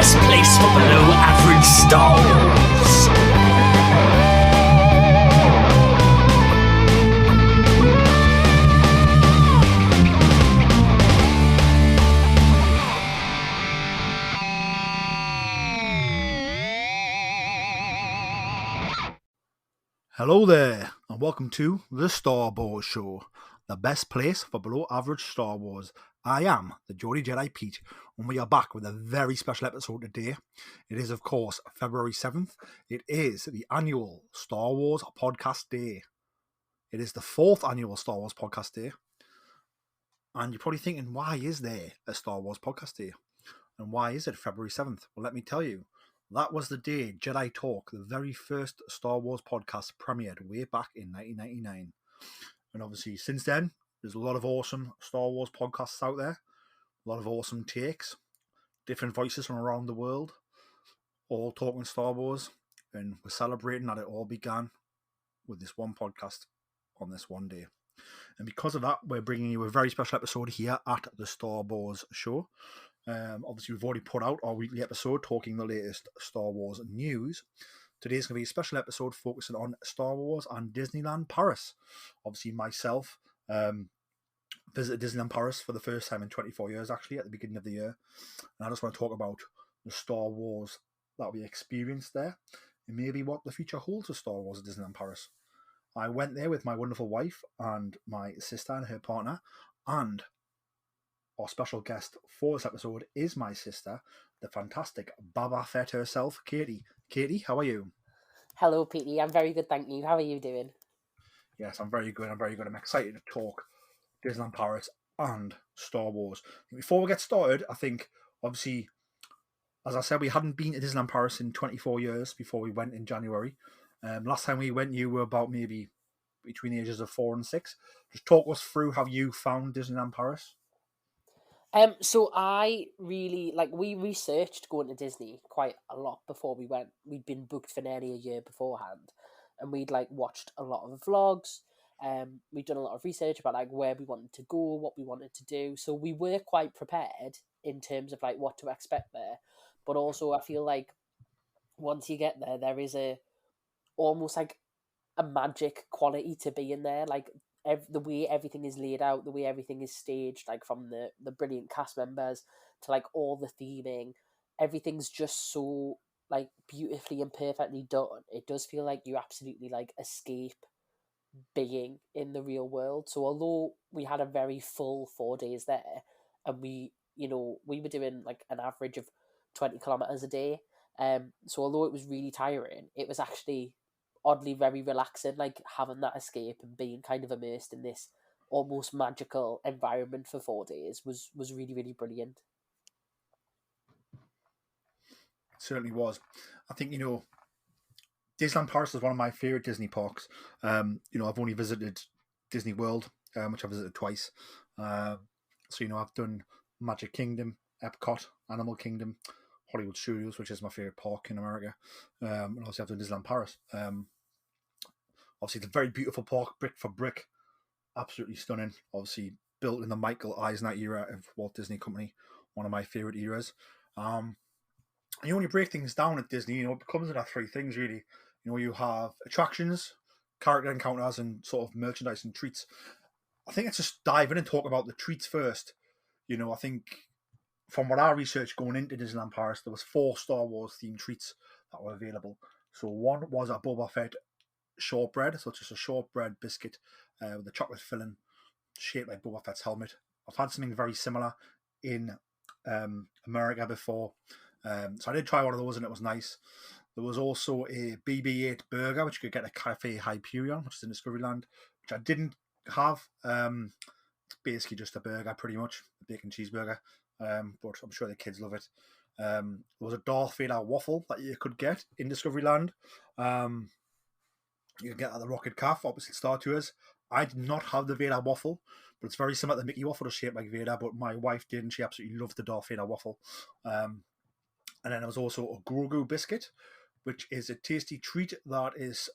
best place for below average Star Wars. Hello there, and welcome to the StarWars Show, the best place for below average Star Wars. I am the Geordie Jedi Pete, and we are back with a very special episode today. It is, of course, February 7th. It is the annual Star Wars Podcast Day. It is the 4th annual Star Wars Podcast Day. And you're probably thinking, why is there a Star Wars Podcast Day? And why is it February 7th? Well, let me tell you. That was the day Jedi Talk, the very first Star Wars podcast, premiered way back in 1999. And obviously, since then, there's a lot of awesome Star Wars podcasts out there, a lot of awesome takes, different voices from around the world, all talking Star Wars. And we're celebrating that it all began with this one podcast on this one day. And because of that, we're bringing you a very special episode here at the Star Wars Show. Obviously, we've already put out our weekly episode talking the latest Star Wars news. Today's going to be a special episode focusing on Star Wars and Disneyland Paris. Obviously, myself visited Disneyland Paris for the first time in 24 years, actually, at the beginning of the year. And I just want to talk about the Star Wars that we experienced there and maybe what the future holds for Star Wars at Disneyland Paris. I went there with my wonderful wife and my sister and her partner, and our special guest for this episode is my sister, the fantastic babba Fett herself, Katie. Katie, how are you? Hello, Petey. I'm very good, thank you. How are you doing? Yes, I'm very good. I'm excited to talk Disneyland Paris and Star Wars. Before we get started, I think, obviously, as I said, we hadn't been to Disneyland Paris in 24 years before we went in January. Last time we went, you were about maybe between the ages of 4 and 6. Just talk us through how you found Disneyland Paris. So I really, we researched going to Disney quite a lot before we went. We'd been booked for nearly a year beforehand, and we'd watched a lot of vlogs. We'd done a lot of research about where we wanted to go, what we wanted to do. So we were quite prepared in terms of what to expect there. But also I feel like once you get there, there is almost a magic quality to being there. The way everything is laid out, the way everything is staged, from the brilliant cast members to all the theming, everything's just so beautifully and perfectly done. It does feel like you absolutely escape being in the real world. So although we had a very full 4 days there, and we were doing an average of 20 kilometers a day, so although it was really tiring, it was actually oddly very relaxing, having that escape and being kind of immersed in this almost magical environment for 4 days was really, really brilliant. It certainly was. I think, Disneyland Paris is one of my favourite Disney parks. I've only visited Disney World, which I visited twice. So, I've done Magic Kingdom, Epcot, Animal Kingdom, Hollywood Studios, which is my favourite park in America. And obviously I've done Disneyland Paris. Obviously, it's a very beautiful park, brick for brick. Absolutely stunning. Obviously, built in the Michael Eisner era of Walt Disney Company, one of my favourite eras. And when you break things down at Disney, it becomes into three things, really. You have attractions, character encounters, and sort of merchandise and treats. I think let's just dive in and talk about the treats first. I think from what I researched going into Disneyland Paris, there was 4 Star Wars themed treats that were available. So one was a Boba Fett shortbread, so it's just a shortbread biscuit with a chocolate filling shaped like Boba Fett's helmet. I've had something very similar in America before, so I did try one of those and it was nice. There was also a BB-8 burger, which you could get at Cafe Hyperion, which is in Discoveryland, which I didn't have. It's basically just a burger, pretty much, a bacon cheeseburger, but I'm sure the kids love it. There was a Darth Vader waffle that you could get in Discoveryland. You can get at the Rocket Calf, opposite Star Tours. I did not have the Vader waffle, but it's very similar to the Mickey waffle, just shaped like Vader, but my wife did, and she absolutely loved the Darth Vader waffle. And then there was also a Grogu biscuit, which is a tasty treat that is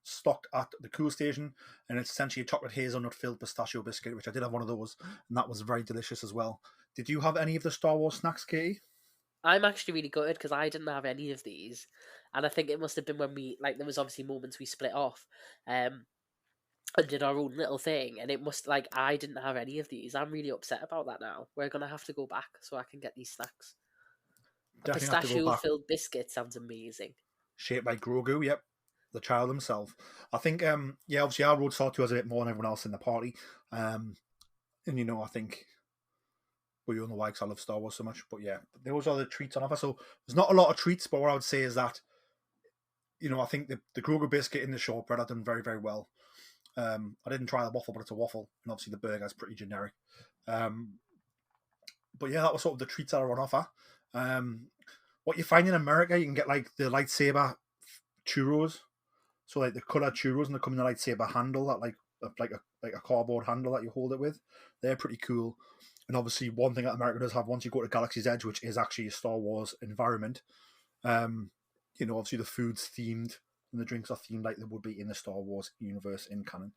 stocked at the Cool Station, and it's essentially a chocolate hazelnut-filled pistachio biscuit, which I did have one of those, and that was very delicious as well. Did you have any of the Star Wars snacks, Katie? I'm actually really gutted because I didn't have any of these, and I think it must have been when we there was obviously moments we split off, and did our own little thing, and it must I didn't have any of these. I'm really upset about that now. We're gonna have to go back so I can get these snacks. A Definitely have to go pistachio back. filled biscuit sounds amazing. Shaped by Grogu, yep. The child himself. I think, yeah, obviously I rode StarWars a bit more than everyone else in the party. And, I think, well, you know why, because I love Star Wars so much. But yeah, those are the treats on offer. So there's not a lot of treats, but what I would say is that, I think the Grogu biscuit and the shortbread are done very, very well. I didn't try the waffle, but it's a waffle. And obviously the burger is pretty generic. But yeah, that was sort of the treats that are on offer. What you find in America, you can get like the lightsaber churros. So like the colored churros, and they come in a lightsaber handle that like a cardboard handle that you hold it with. They're pretty cool. And obviously, one thing that America does have once you go to Galaxy's Edge, which is actually a Star Wars environment, obviously the food's themed and the drinks are themed like they would be in the Star Wars universe in canon,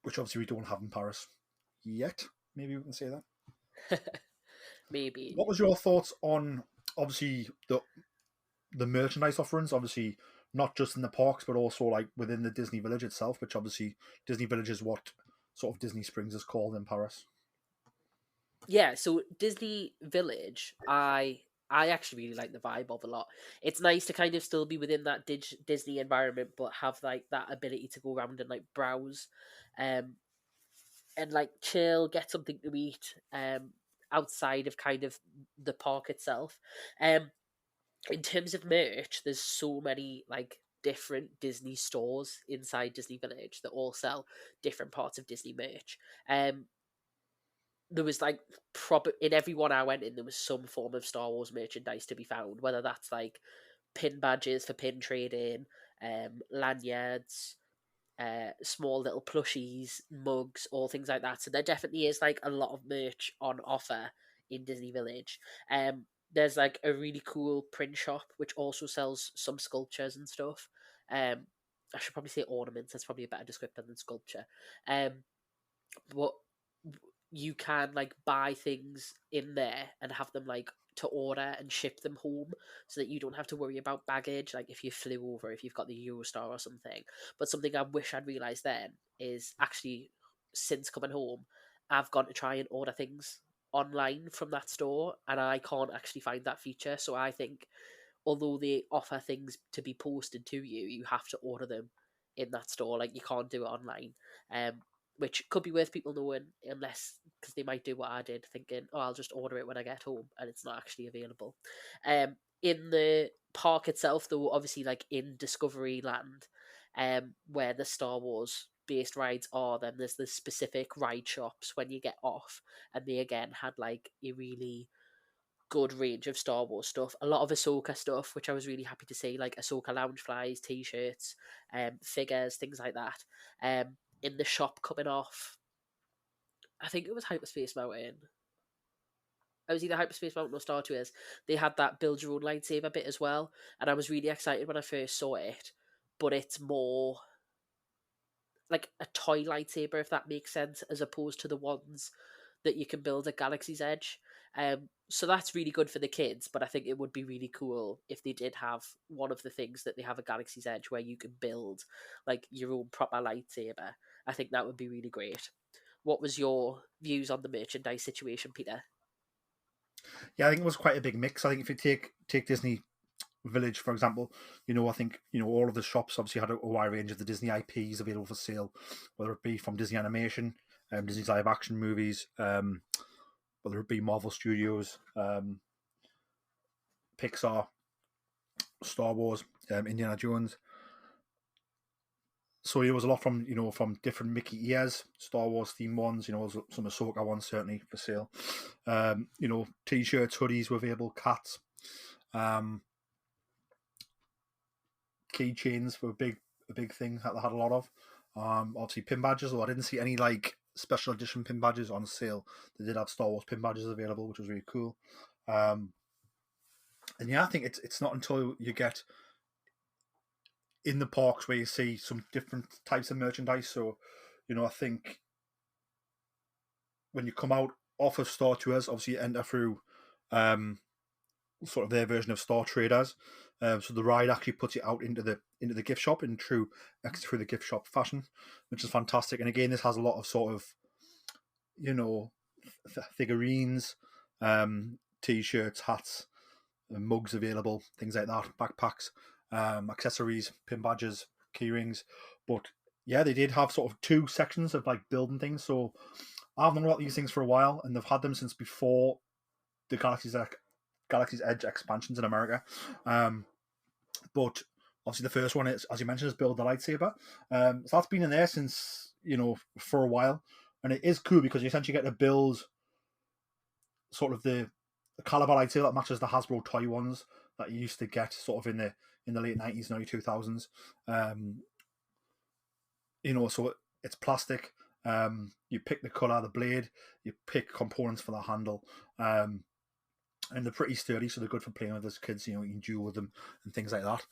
which obviously we don't have in Paris yet. Maybe we can say that. Maybe. What was your thoughts on obviously the merchandise offerings? Obviously, not just in the parks, but also like within the Disney Village itself, which obviously Disney Village is what sort of Disney Springs is called in Paris. Yeah, so Disney Village, I actually really like the vibe of a lot. It's nice to kind of still be within that Disney environment, but have like that ability to go around and like browse, um, and like chill, get something to eat, outside of kind of the park itself. In terms of merch, there's so many like different Disney stores inside Disney Village that all sell different parts of Disney merch. There was like proper in every one I went in, there was some form of Star Wars merchandise to be found, whether that's like pin badges for pin trading, lanyards, small little plushies, mugs, all things like that. So there definitely is like a lot of merch on offer in Disney Village. There's like a really cool print shop which also sells some sculptures and stuff. I should probably say ornaments. That's probably a better descriptor than sculpture. But you can like buy things in there and have them like to order and ship them home so that you don't have to worry about baggage like if you flew over, if you've got the Eurostar or something. But something I wish I'd realised then is actually since coming home I've gone to try and order things online from that store and I can't actually find that feature. So I think although they offer things to be posted to you, you have to order them in that store. Like you can't do it online, which could be worth people knowing, unless because they might do what I did, thinking, "Oh, I'll just order it when I get home," and it's not actually available. In the park itself, though, obviously, like in Discovery Land, where the Star Wars based rides are, then there's the specific ride shops when you get off, and they again had like a really good range of Star Wars stuff. A lot of Ahsoka stuff, which I was really happy to see, like Ahsoka lounge flies, t-shirts, figures, things like that. In the shop coming off, I think it was Hyperspace Mountain. It was either Hyperspace Mountain or Star Tours. They had that build your own lightsaber bit as well, and I was really excited when I first saw it. But it's more like a toy lightsaber, if that makes sense, as opposed to the ones that you can build at Galaxy's Edge. So that's really good for the kids, but I think it would be really cool if they did have one of the things that they have at Galaxy's Edge where you can build like your own proper lightsaber. I think that would be really great. What was your views on the merchandise situation, Peter? Yeah, I think it was quite a big mix. I think if you take Disney Village, for example, I think, all of the shops obviously had a wide range of the Disney IPs available for sale, whether it be from Disney Animation, Disney's live action movies, whether it be Marvel Studios, Pixar, Star Wars, Indiana Jones. So there was a lot from different Mickey ears, Star Wars themed ones. Some Ahsoka ones certainly for sale. T-shirts, hoodies were available, cats. Keychains were a big thing that they had a lot of. Obviously pin badges, although I didn't see any like special edition pin badges on sale. They did have Star Wars pin badges available, which was really cool. And yeah, I think it's not until you get in the parks where you see some different types of merchandise. So, I think when you come out off of Star Tours, obviously you enter through sort of their version of Star Traders. So the ride actually puts you out into the gift shop in true through the gift shop fashion, which is fantastic. And again, this has a lot of sort of, you know, figurines, t-shirts, hats, mugs available, things like that, backpacks, accessories, pin badges, key rings. But yeah, they did have sort of two sections of like building things. So I've known about these things for a while, and they've had them since before the Galaxy's Edge expansions in America. But obviously the first one is, as you mentioned, is build the lightsaber. So that's been in there since, for a while, and it is cool because you essentially get to build sort of the caliber lightsaber that matches the Hasbro toy ones that you used to get sort of in the late 90s, early 2000s. So it's plastic. You pick the color of the blade, you pick components for the handle, and they're pretty sturdy, so they're good for playing with as kids. You can duel with them and things like that.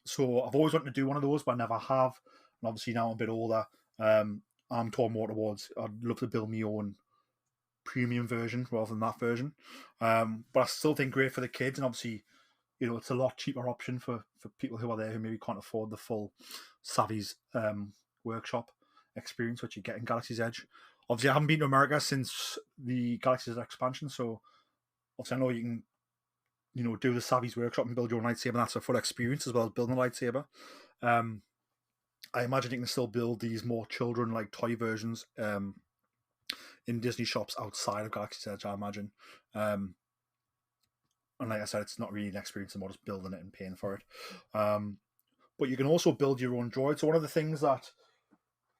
So I've always wanted to do one of those, but I never have. And obviously now I'm a bit older, I'm torn more towards, I'd love to build my own premium version rather than that version. But I still think great for the kids, and obviously, it's a lot cheaper option for people who are there who maybe can't afford the full Savvy's workshop experience, which you get in Galaxy's Edge. Obviously, I haven't been to America since the Galaxy's expansion, so obviously I know you can, do the Savvy's workshop and build your own lightsaber, and that's a full experience as well as building a lightsaber. I imagine you can still build these more children-like toy versions in Disney shops outside of Galaxy's Edge, I imagine. And like I said, it's not really an experience more just building it and paying for it. But you can also build your own droid. So one of the things that,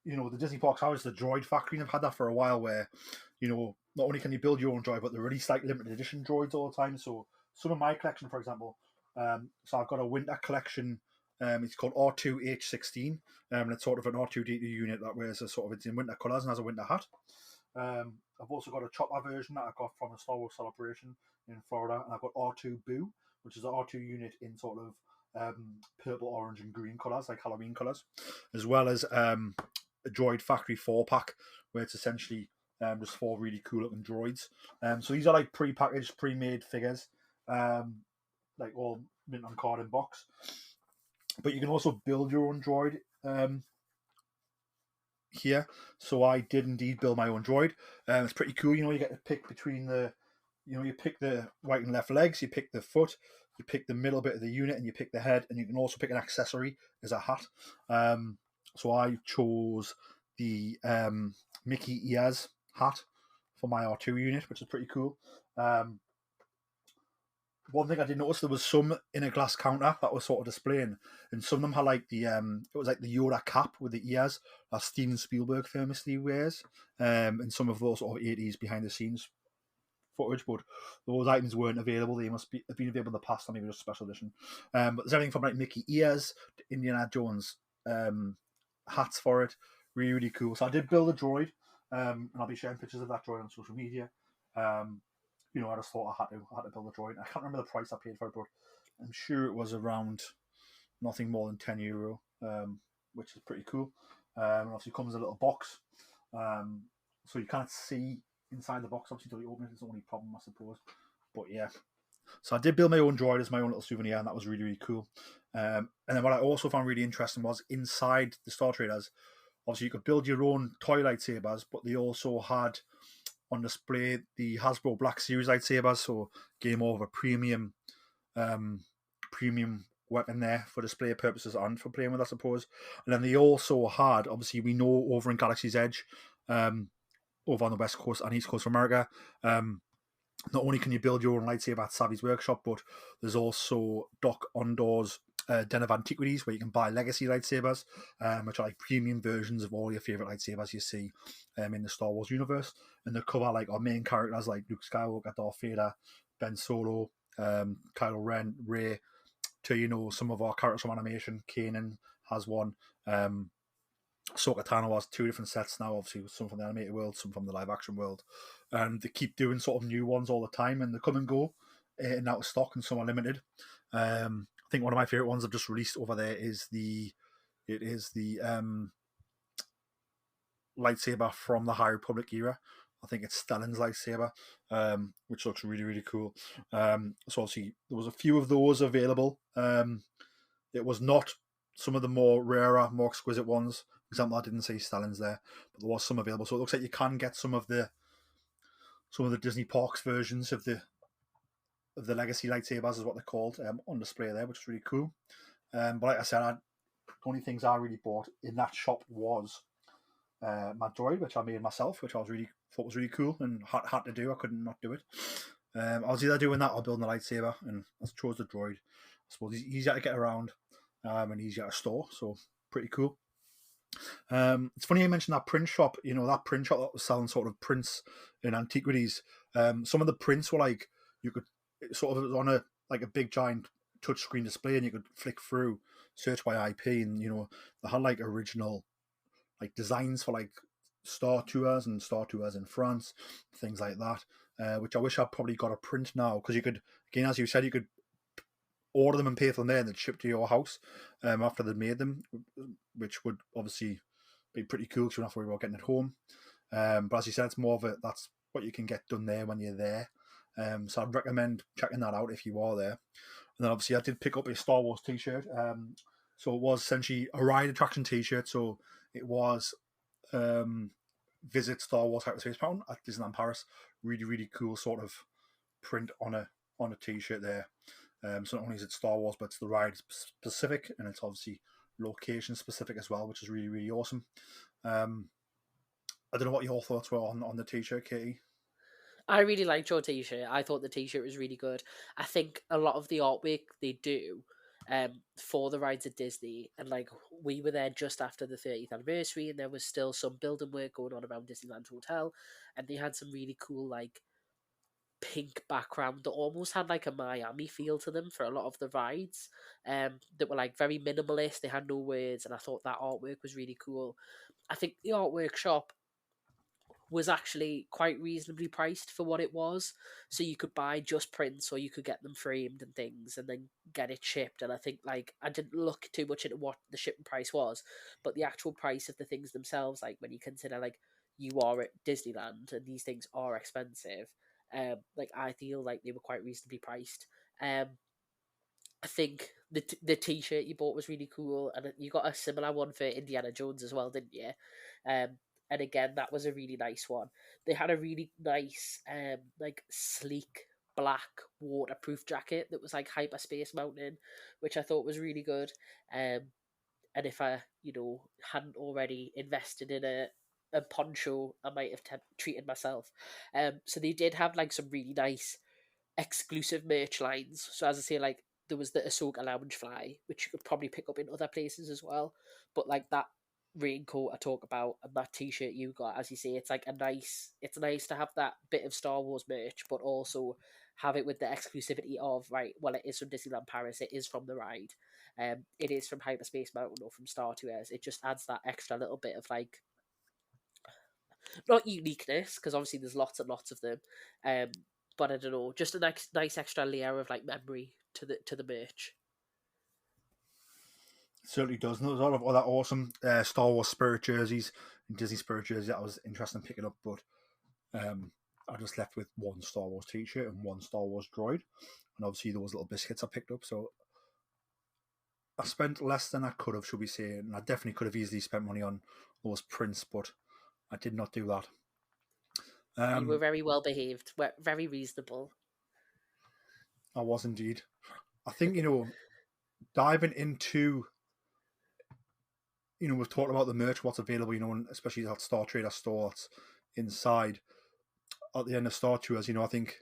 the Disney parks have is the droid factory, and I've had that for a while where, not only can you build your own droid, but they release like limited edition droids all the time. So some of my collection, for example, so I've got a winter collection. It's called R2H16, and it's sort of an R2D2 unit that wears it's in winter colours and has a winter hat. I've also got a chopper version that I got from a Star Wars celebration in Florida, and I've got R2 Boo, which is an R2 unit in sort of purple, orange, and green colours, like Halloween colours, as well as a Droid Factory 4-pack, where it's essentially just 4 really cool looking droids. So these are like pre-packaged, pre-made figures, like all mint on card and box. But you can also build your own droid here. So I did indeed build my own droid. It's pretty cool. You get to pick between you pick the right and left legs, you pick the foot, you pick the middle bit of the unit, and you pick the head, and you can also pick an accessory as a hat. So I chose the Mickey ears hat for my R2 unit, which is pretty cool. One thing I did notice, there was some in a glass counter that was sort of displaying, and some of them had like the it was like the Yoda cap with the ears that Steven Spielberg famously wears, and some of those sort of 80s behind the scenes footage, but those items weren't available. They must have been available in the past, or maybe just special edition. But there's everything from like Mickey ears to Indiana Jones hats for it. Really, really cool. So I did build a droid, and I'll be sharing pictures of that droid on social media. I just thought I had to build a droid. I can't remember the price I paid for it, but I'm sure it was around nothing more than €10, which is pretty cool. And obviously it comes in a little box, so you can't see inside the box obviously until you open it. It's the only problem, I suppose. But yeah, so I did build my own droid as my own little souvenir, and that was really, really cool. And then what I also found really interesting was inside the Star Traders, obviously you could build your own toy lightsabers, but they also had on display the Hasbro Black Series lightsabers, so getting more of a premium weapon there for display purposes and for playing with, I suppose. And then they also had, obviously we know over in Galaxy's Edge, over on the West Coast and East Coast of America, not only can you build your own lightsaber at Savvy's workshop, but there's also Doc Ondor's Den of Antiquities, where you can buy legacy lightsabers, which are like premium versions of all your favorite lightsabers you see in the Star Wars universe, and they cover like our main characters like Luke Skywalker, Darth Vader, Ben Solo, Kylo Ren, Rey, to some of our characters from animation. Kanan has one. Ahsoka Tano has 2 different sets now, obviously some from the animated world, some from the live action world, and they keep doing sort of new ones all the time, and they come and go in out of stock, and some are limited. I think one of my favorite ones I've just released over there is the lightsaber from the High Republic era. I think it's Stellan's lightsaber, which looks really, really cool. So obviously there was a few of those available. It was not some of the more rarer, more exquisite ones. For example, I didn't see Stellan's there, but there was some available. So it looks like you can get some of the Disney Parks versions of the legacy lightsabers, is what they're called, on display there, which is really cool. But like I said, the only things I really bought in that shop was my droid, which I made myself, which I thought was really cool and had to do. I couldn't not do it. I was either doing that or building a lightsaber, and I chose the droid. I suppose he's easier to get around, and easier to store, so pretty cool. It's funny you mentioned that print shop. That print shop that was selling sort of prints and antiquities. Some of the prints were like you could sort of on a big giant touchscreen display, and you could flick through, search by IP, and they had like original designs for like Star Tours and Star Tours in France, things like that. Which I wish I'd probably got a print now, because you could, again, as you said, you could order them and pay for them there, and they'd ship to your house after they'd made them, which would obviously be pretty cool because you don't have to worry about getting it home. But as you said, it's more of that's what you can get done there when you're there. So I'd recommend checking that out if you are there. And then obviously I did pick up a Star Wars t-shirt. So it was essentially a ride attraction t-shirt. So it was visit Star Wars Hyperspace Mountain at Disneyland Paris. Really, really cool sort of print on a t-shirt there. So not only is it Star Wars, but it's the ride specific, and it's obviously location specific as well, which is really, really awesome. I don't know what your thoughts were on the t-shirt, Katie. I really liked your t-shirt. I thought the t-shirt was really good. I think a lot of the artwork they do for the rides at Disney, and we were there just after the 30th anniversary, and there was still some building work going on around Disneyland Hotel, and they had some really cool pink background that almost had a Miami feel to them for a lot of the rides, that were very minimalist. They had no words, and I thought that artwork was really cool. I think the artwork shop was actually quite reasonably priced for what it was. So you could buy just prints, or you could get them framed and things, and then get it shipped. And I think I didn't look too much into what the shipping price was, but the actual price of the things themselves, when you consider you are at Disneyland and these things are expensive, I feel like they were quite reasonably priced. I think the t-shirt you bought was really cool, and you got a similar one for Indiana Jones as well, didn't you? And again, that was a really nice one. They had a really nice, sleek black waterproof jacket that was Hyperspace Mountain, which I thought was really good. And if I, hadn't already invested in a poncho, I might have treated myself. So they did have some really nice exclusive merch lines. So as I say, there was the Ahsoka Lounge Fly, which you could probably pick up in other places as well. But that raincoat I talk about, and that t-shirt you got, as you say, it's it's nice to have that bit of Star Wars merch, but also have it with the exclusivity of, right, well, it is from Disneyland Paris, it is from the ride, it is from Hyperspace Mountain or from Star Tours. It just adds that extra little bit of not uniqueness, because obviously there's lots and lots of them, but I don't know, just a nice extra layer of memory to the merch. It certainly does. And there's a lot of other awesome Star Wars Spirit jerseys and Disney Spirit jerseys that I was interested in picking up, but I just left with one Star Wars t-shirt and one Star Wars droid, and obviously those little biscuits I picked up. So I spent less than I could have, should we say, and I definitely could have easily spent money on those prints, but I did not do that. You were very well behaved, very reasonable. I was indeed. I think, diving into, we've talked about the merch, what's available, and especially that Star Trader store that's inside at the end of Star Tours. I think,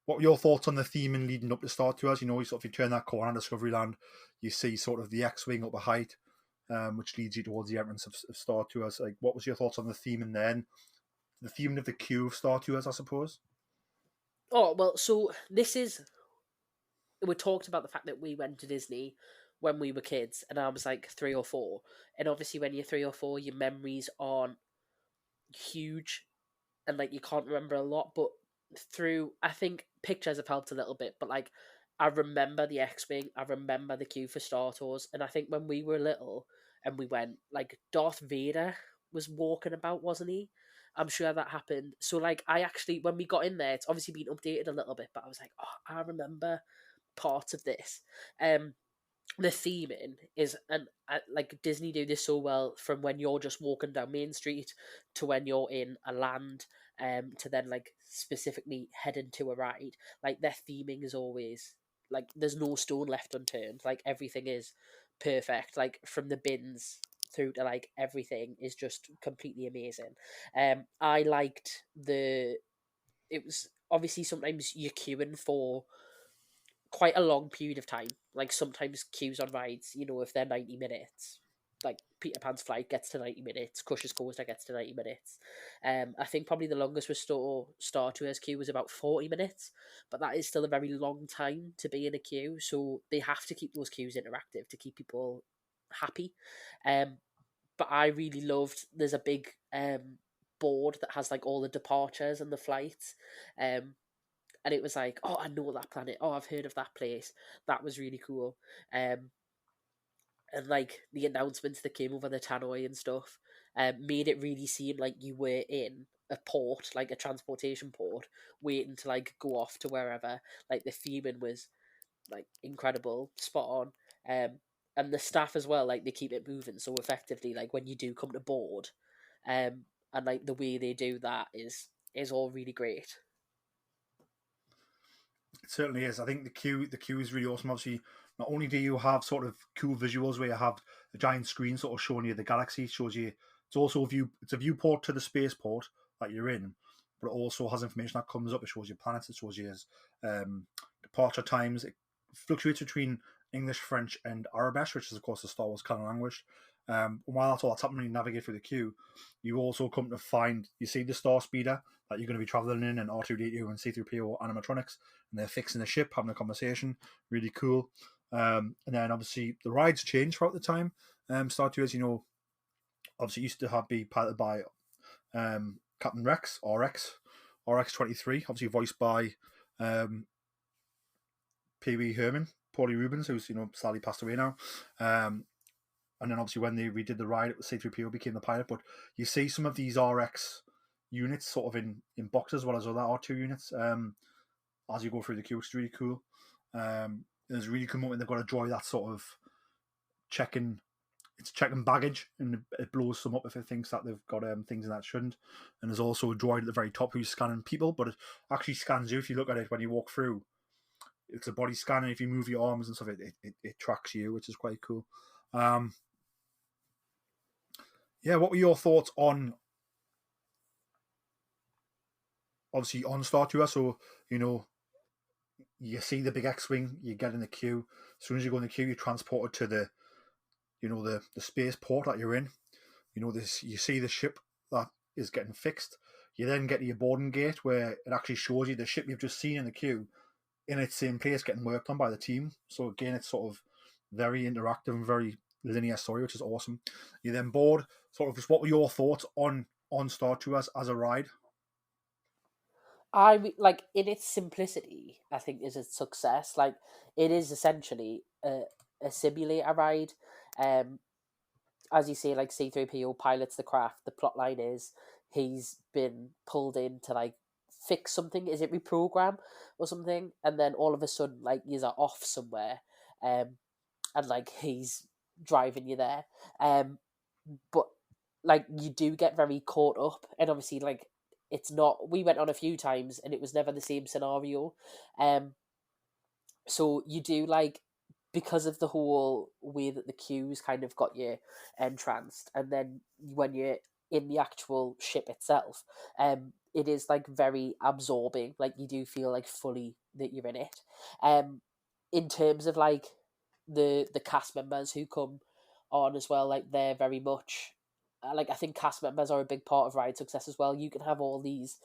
what were your thoughts on the theming leading up to Star Tours? If you turn that corner on Discoveryland, you see sort of the X-Wing up a height, which leads you towards the entrance of Star Tours. What was your thoughts on the theming then? The theming of the queue of Star Tours, I suppose? Oh, well, so we talked about the fact that we went to Disney when we were kids, and I was 3 or 4. And obviously when you're 3 or 4, your memories aren't huge, and you can't remember a lot, but I think pictures have helped a little bit, but I remember the X-Wing, I remember the queue for Star Tours, and I think when we were little and we went, Darth Vader was walking about, wasn't he? I'm sure that happened. So like I actually, when we got in there, it's obviously been updated a little bit, but I was like, oh, I remember parts of this. The theming is, and like Disney do this so well, from when you're just walking down Main Street to when you're in a land, to then like specifically heading to a ride. Like their theming is always like there's no stone left unturned. Like everything is perfect. Like from the bins through to like everything is just completely amazing. I liked the. It was obviously sometimes you're queuing for quite a long period of time. Like sometimes queues on rides, if they're 90 minutes, like Peter Pan's flight gets to 90 minutes, Crush's Coaster gets to 90 minutes. I think probably the longest restore Star Tours queue was about 40 minutes, but that is still a very long time to be in a queue. So they have to keep those queues interactive to keep people happy. But I really loved, there's a big board that has like all the departures and the flights. And it was like, oh, I know that planet. Oh, I've heard of that place. That was really cool. And like the announcements that came over the tannoy and stuff, made it really seem like you were in a port, like a transportation port, waiting to like go off to wherever. Like the theming was like incredible, spot on. And the staff as well, like they keep it moving so effectively. Like when you do come to board, and like the way they do that is all really great. It certainly is. I think the queue is really awesome. Obviously, not only do you have sort of cool visuals where you have a giant screen sort of showing you the galaxy, shows you it's also it's a viewport to the spaceport that you're in, but it also has information that comes up. It shows you planets, it shows you departure times. It fluctuates between English, French, and Arabic, which is of course the Star Wars canon language. And while that's all that's happening, when you navigate through the queue, you also come to find you see the Star Speeder that you're going to be traveling in, and R2D2 and C3PO animatronics, and they're fixing the ship, having a conversation. Really cool. And then obviously the rides change throughout the time. Star Tours, obviously used to be piloted by Captain Rex, RX-23, obviously voiced by Pee Wee Herman, Paulie Rubens, who's sadly passed away now. And then obviously when they redid the ride, C3PO became the pilot. But you see some of these RX units sort of in boxes as well as other R2 units as you go through the queue, which is really cool. There's a really cool moment they've got a droid that sort of checking baggage, and it blows some up if it thinks that they've got things in that shouldn't. And there's also a droid at the very top who's scanning people, but it actually scans you if you look at it when you walk through. It's a body scan, and if you move your arms and stuff, it tracks you, which is quite cool. Yeah, what were your thoughts on obviously on Star Tour? So you see the big X-wing, you get in the queue. As soon as you go in the queue, you're transported to the the space port that you're in. You see the ship that is getting fixed. You then get to your boarding gate where it actually shows you the ship you've just seen in the queue in its same place getting worked on by the team. So again, it's sort of very interactive and very linear story, which is awesome. You then board. Sort of just what were your thoughts on Star Tours as a ride? Like in its simplicity, I think is a success. Like it is essentially a simulator ride. As you say, like C3PO pilots the craft. The plot line is he's been pulled in to like fix something. Is it reprogram or something? And then all of a sudden, like you're off somewhere, and like he's driving you there. But like you do get very caught up, and obviously like it's not. We went on a few times, and it was never the same scenario. So you do like because of the whole way that the queues kind of got you entranced, and then when you're in the actual ship itself, it is like very absorbing. Like you do feel like fully that you're in it. In terms of like the cast members who come on as well, like they're very much like I think cast members are a big part of ride success as well. You can have all these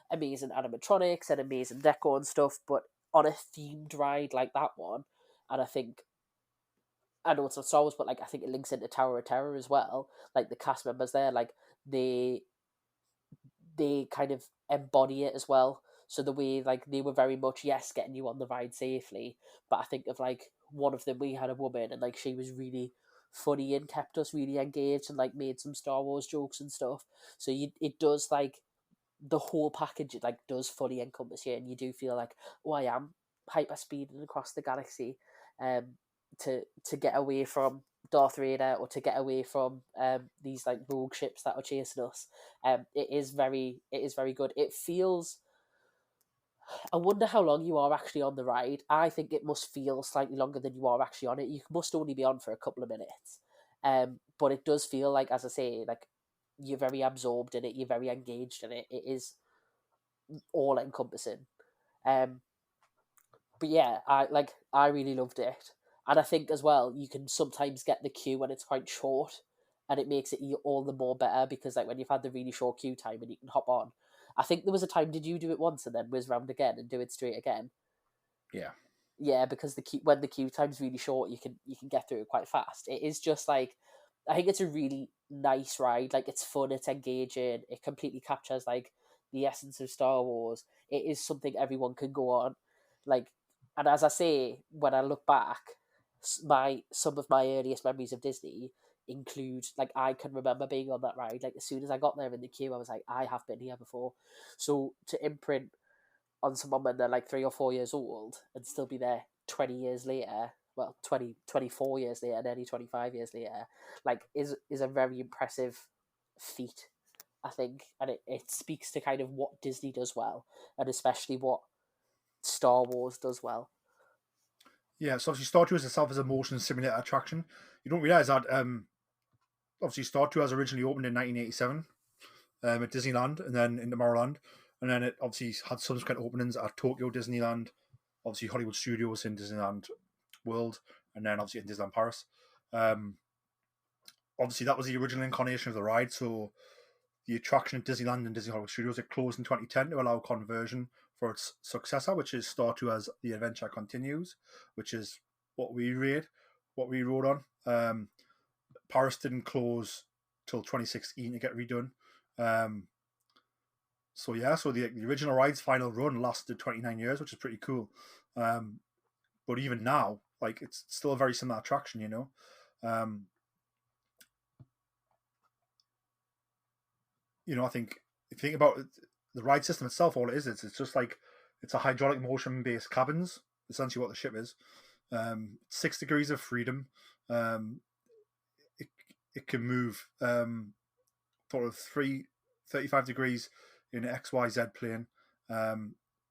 amazing animatronics and amazing deco and stuff, but on a themed ride like that one, and I know it's not Star Wars, but like I think it links into Tower of Terror as well. Like the cast members there, like they kind of embody it as well. So the way like they were very much yes getting you on the ride safely, but I think of like one of them, we had a woman and like she was really funny and kept us really engaged and like made some Star Wars jokes and stuff. So it does like the whole package like does fully encompass you, and you do feel like, oh, I am hyper speeding across the galaxy, to get away from Darth Vader, or to get away from these like rogue ships that are chasing us. It is very good. It feels. I wonder how long you are actually on the ride. I think it must feel slightly longer than you are actually on it. You must only be on for a couple of minutes. But it does feel like, as I say, like you're very absorbed in it. You're very engaged in it. It is all encompassing. Um, but yeah, I really loved it, and I think as well you can sometimes get the queue when it's quite short, and it makes it all the more better because like when you've had the really short queue time and you can hop on. I think there was a time. Did you do it once and then whiz round again and do it straight again? Yeah. Yeah, because when the queue time's really short, you can get through it quite fast. It is just like, I think it's a really nice ride. Like it's fun, it's engaging, it completely captures like the essence of Star Wars. It is something everyone can go on. Like, and as I say, when I look back, some of my earliest memories of Disney include like I can remember being on that ride. Like as soon as I got there in the queue, I was like, I have been here before. So to imprint on someone when they're like 3 or 4 years old and still be there 20 years later, well 24 years later, nearly 25 years later, like is a very impressive feat, I think. And it speaks to kind of what Disney does well, and especially what Star Wars does well. Yeah, so obviously Star Tours itself is a motion simulator attraction. You don't realize that obviously Star Tours originally opened in 1987 at Disneyland and then in Tomorrowland, and then it obviously had subsequent openings at Tokyo Disneyland, obviously Hollywood Studios in Disneyland World, and then obviously in Disneyland Paris. Obviously that was the original incarnation of the ride, so the attraction at Disneyland and Disney Hollywood Studios, it closed in 2010 to allow conversion for its successor, which is Star Tours The Adventure Continues, which is what we wrote on. Paris didn't close till 2016 to get redone. So the original ride's final run lasted 29 years, which is pretty cool. But even now, like it's still a very similar attraction, you know. I think if you think about the ride system itself, all it is, it's just like it's a hydraulic motion based cabins. Essentially, what the ship is. 6 degrees of freedom. It can move sort of 35 degrees in an XYZ plane.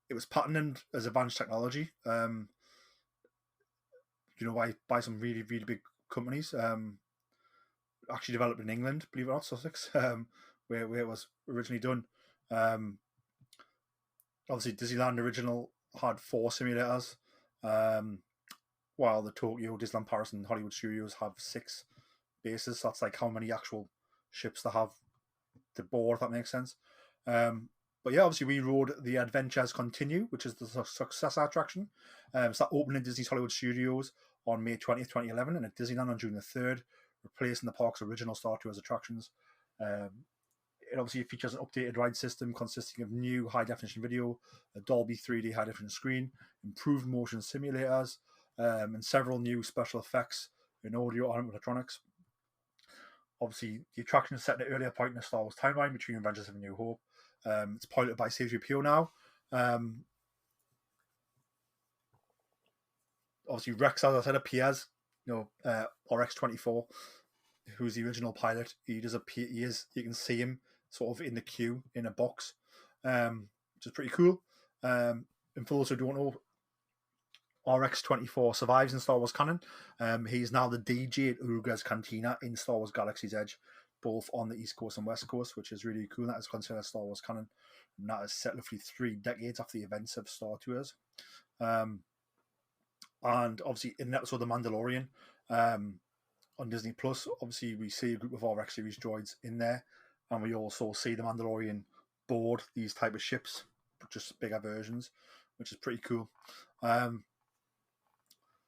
It was patented as advanced technology. By some really, really big companies. Actually developed in England, believe it or not, Sussex, where it was originally done. Obviously, Disneyland original had 4 simulators, while the Tokyo, Disneyland Paris, and Hollywood Studios have 6 bases. That's like how many actual ships they have to board, if that makes sense. But yeah, obviously we rode The Adventures Continue, which is the successor attraction. So that opened in Disney's Hollywood Studios on May 20th, 2011, and at Disneyland on June the 3rd, replacing the park's original Star Tours attractions. It obviously features an updated ride system consisting of new high-definition video, a Dolby 3D high-definition screen, improved motion simulators, and several new special effects in audio and electronics. Obviously, the attraction is set at an earlier point in the Star Wars timeline between Avengers of A New Hope. It's piloted by C-3PO now. Obviously, Rex, as I said, appears. RX-24, who's the original pilot. He does appear. You can see him sort of in the queue in a box, which is pretty cool. And for those who don't know, RX-24 survives in Star Wars canon. He's now the DJ at Uruga's Cantina in Star Wars Galaxy's Edge, both on the East Coast and West Coast, which is really cool. That is considered Star Wars canon. And that is set roughly 3 decades after the events of Star Tours. And obviously in the episode The Mandalorian on Disney Plus, obviously we see a group of RX series droids in there, and we also see the Mandalorian board these type of ships, but just bigger versions, which is pretty cool.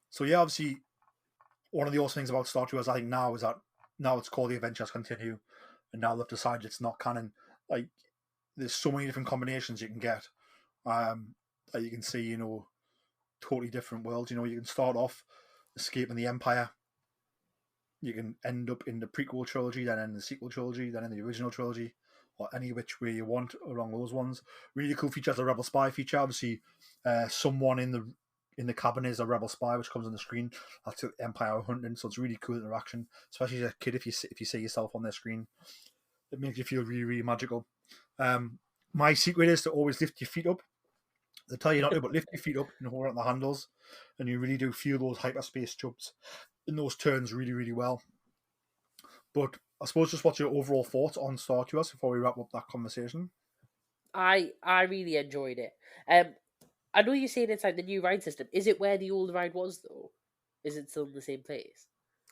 So yeah, obviously one of the awesome things about Star Tours, I think, now is that now it's called The Adventures Continue, and now they've decided it's not canon. Like, there's so many different combinations you can get. That you can see, totally different worlds. You can start off escaping the Empire. You can end up in the prequel trilogy, then in the sequel trilogy, then in the original trilogy, or any which way you want along those ones. Really cool feature is the Rebel Spy feature. Obviously, someone in the cabin is a Rebel Spy, which comes on the screen. That's Empire hunting, so it's really cool interaction, especially as a kid. If you see yourself on their screen, it makes you feel really, really magical. My secret is to always lift your feet up. They tell you not to, but lift your feet up and hold on the handles, and you really do feel those hyperspace jumps in those turns really, really well. But I suppose just what's your overall thoughts on Star Tours before we wrap up that conversation? I really enjoyed it. I know you're saying it's like the new ride system. Is it where the old ride was though? Is it still in the same place?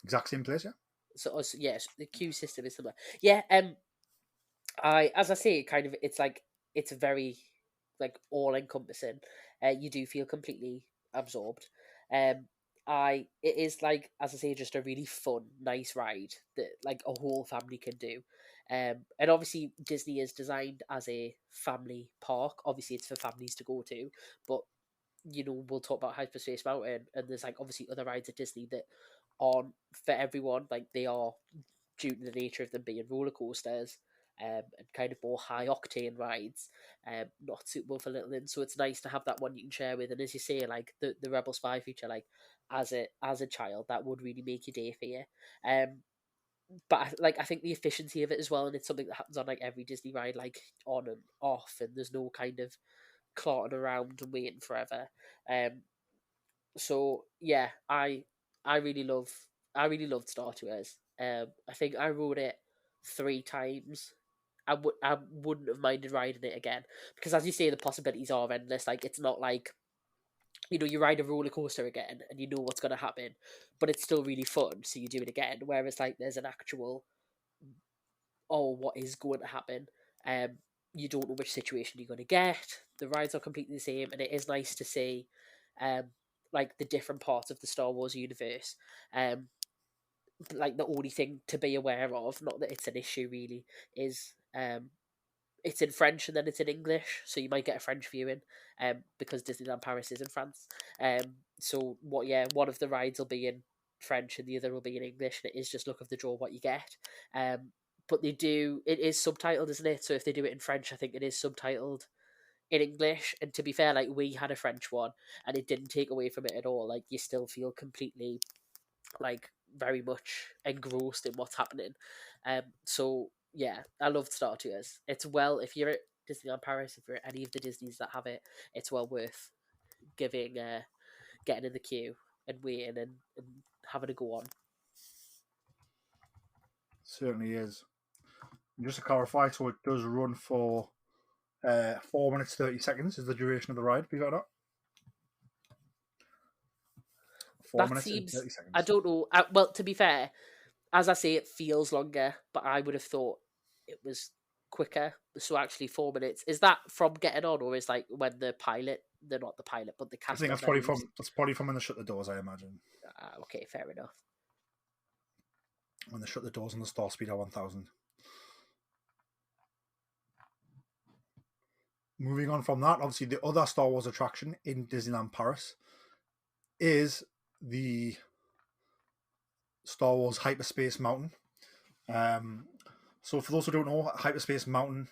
Exact same place, yeah. So yes, the queue system is similar. Yeah. As I say, kind of, it's very like all encompassing. You do feel completely absorbed. It is like, as I say, just a really fun, nice ride that like a whole family can do. And obviously Disney is designed as a family park. Obviously, it's for families to go to, but we'll talk about Hyperspace Mountain, and there's like obviously other rides at Disney that aren't for everyone. Like they are, due to the nature of them being roller coasters, and kind of more high octane rides, not suitable for little ones. So it's nice to have that one you can share with. And as you say, like the Rebel Spy feature, like as a child, that would really make your day for you. But I think the efficiency of it as well, and it's something that happens on like every Disney ride, like on and off, and there's no kind of clotting around and waiting forever. So yeah, I really loved Star Tours. I think I rode it 3 times. I wouldn't have minded riding it again, because as you say, the possibilities are endless. Like it's not like you ride a roller coaster again and you know what's going to happen, but it's still really fun, so you do it again. Whereas like there's an actual, oh, what is going to happen? You don't know which situation you're going to get. The rides are completely the same, and it is nice to see, like the different parts of the Star Wars universe. Like the only thing to be aware of, not that it's an issue really, is it's in French and then it's in English, so you might get a French viewing, because Disneyland Paris is in France. So one of the rides will be in French and the other will be in English, and it is just luck of the draw what you get. But it is subtitled, isn't it? So if they do it in French, I think it is subtitled in English. And to be fair, like we had a French one, and it didn't take away from it at all. Like you still feel completely, like very much engrossed in what's happening. So yeah, I loved Star Tours. It's if you're at Disneyland Paris, if you're at any of the Disneys that have it, it's well worth getting in the queue and waiting and having a go on. Certainly is. Just to clarify, so it does run for 4 minutes 30 seconds is the duration of the ride. Believe it or not, 4 That minutes and seems, 30 seconds. I don't know. Well, to be fair, as I say, it feels longer, but I would have thought it was quicker. So actually, 4 minutes, is that from getting on, or is like when they're not the pilot, but the I cast think member that's probably from when they shut the doors. I imagine okay, fair enough. when they shut the doors on the Star Speeder 1000. Moving on from that, obviously the other Star Wars attraction in Disneyland Paris is the Star Wars Hyperspace Mountain. So for those who don't know, Hyperspace Mountain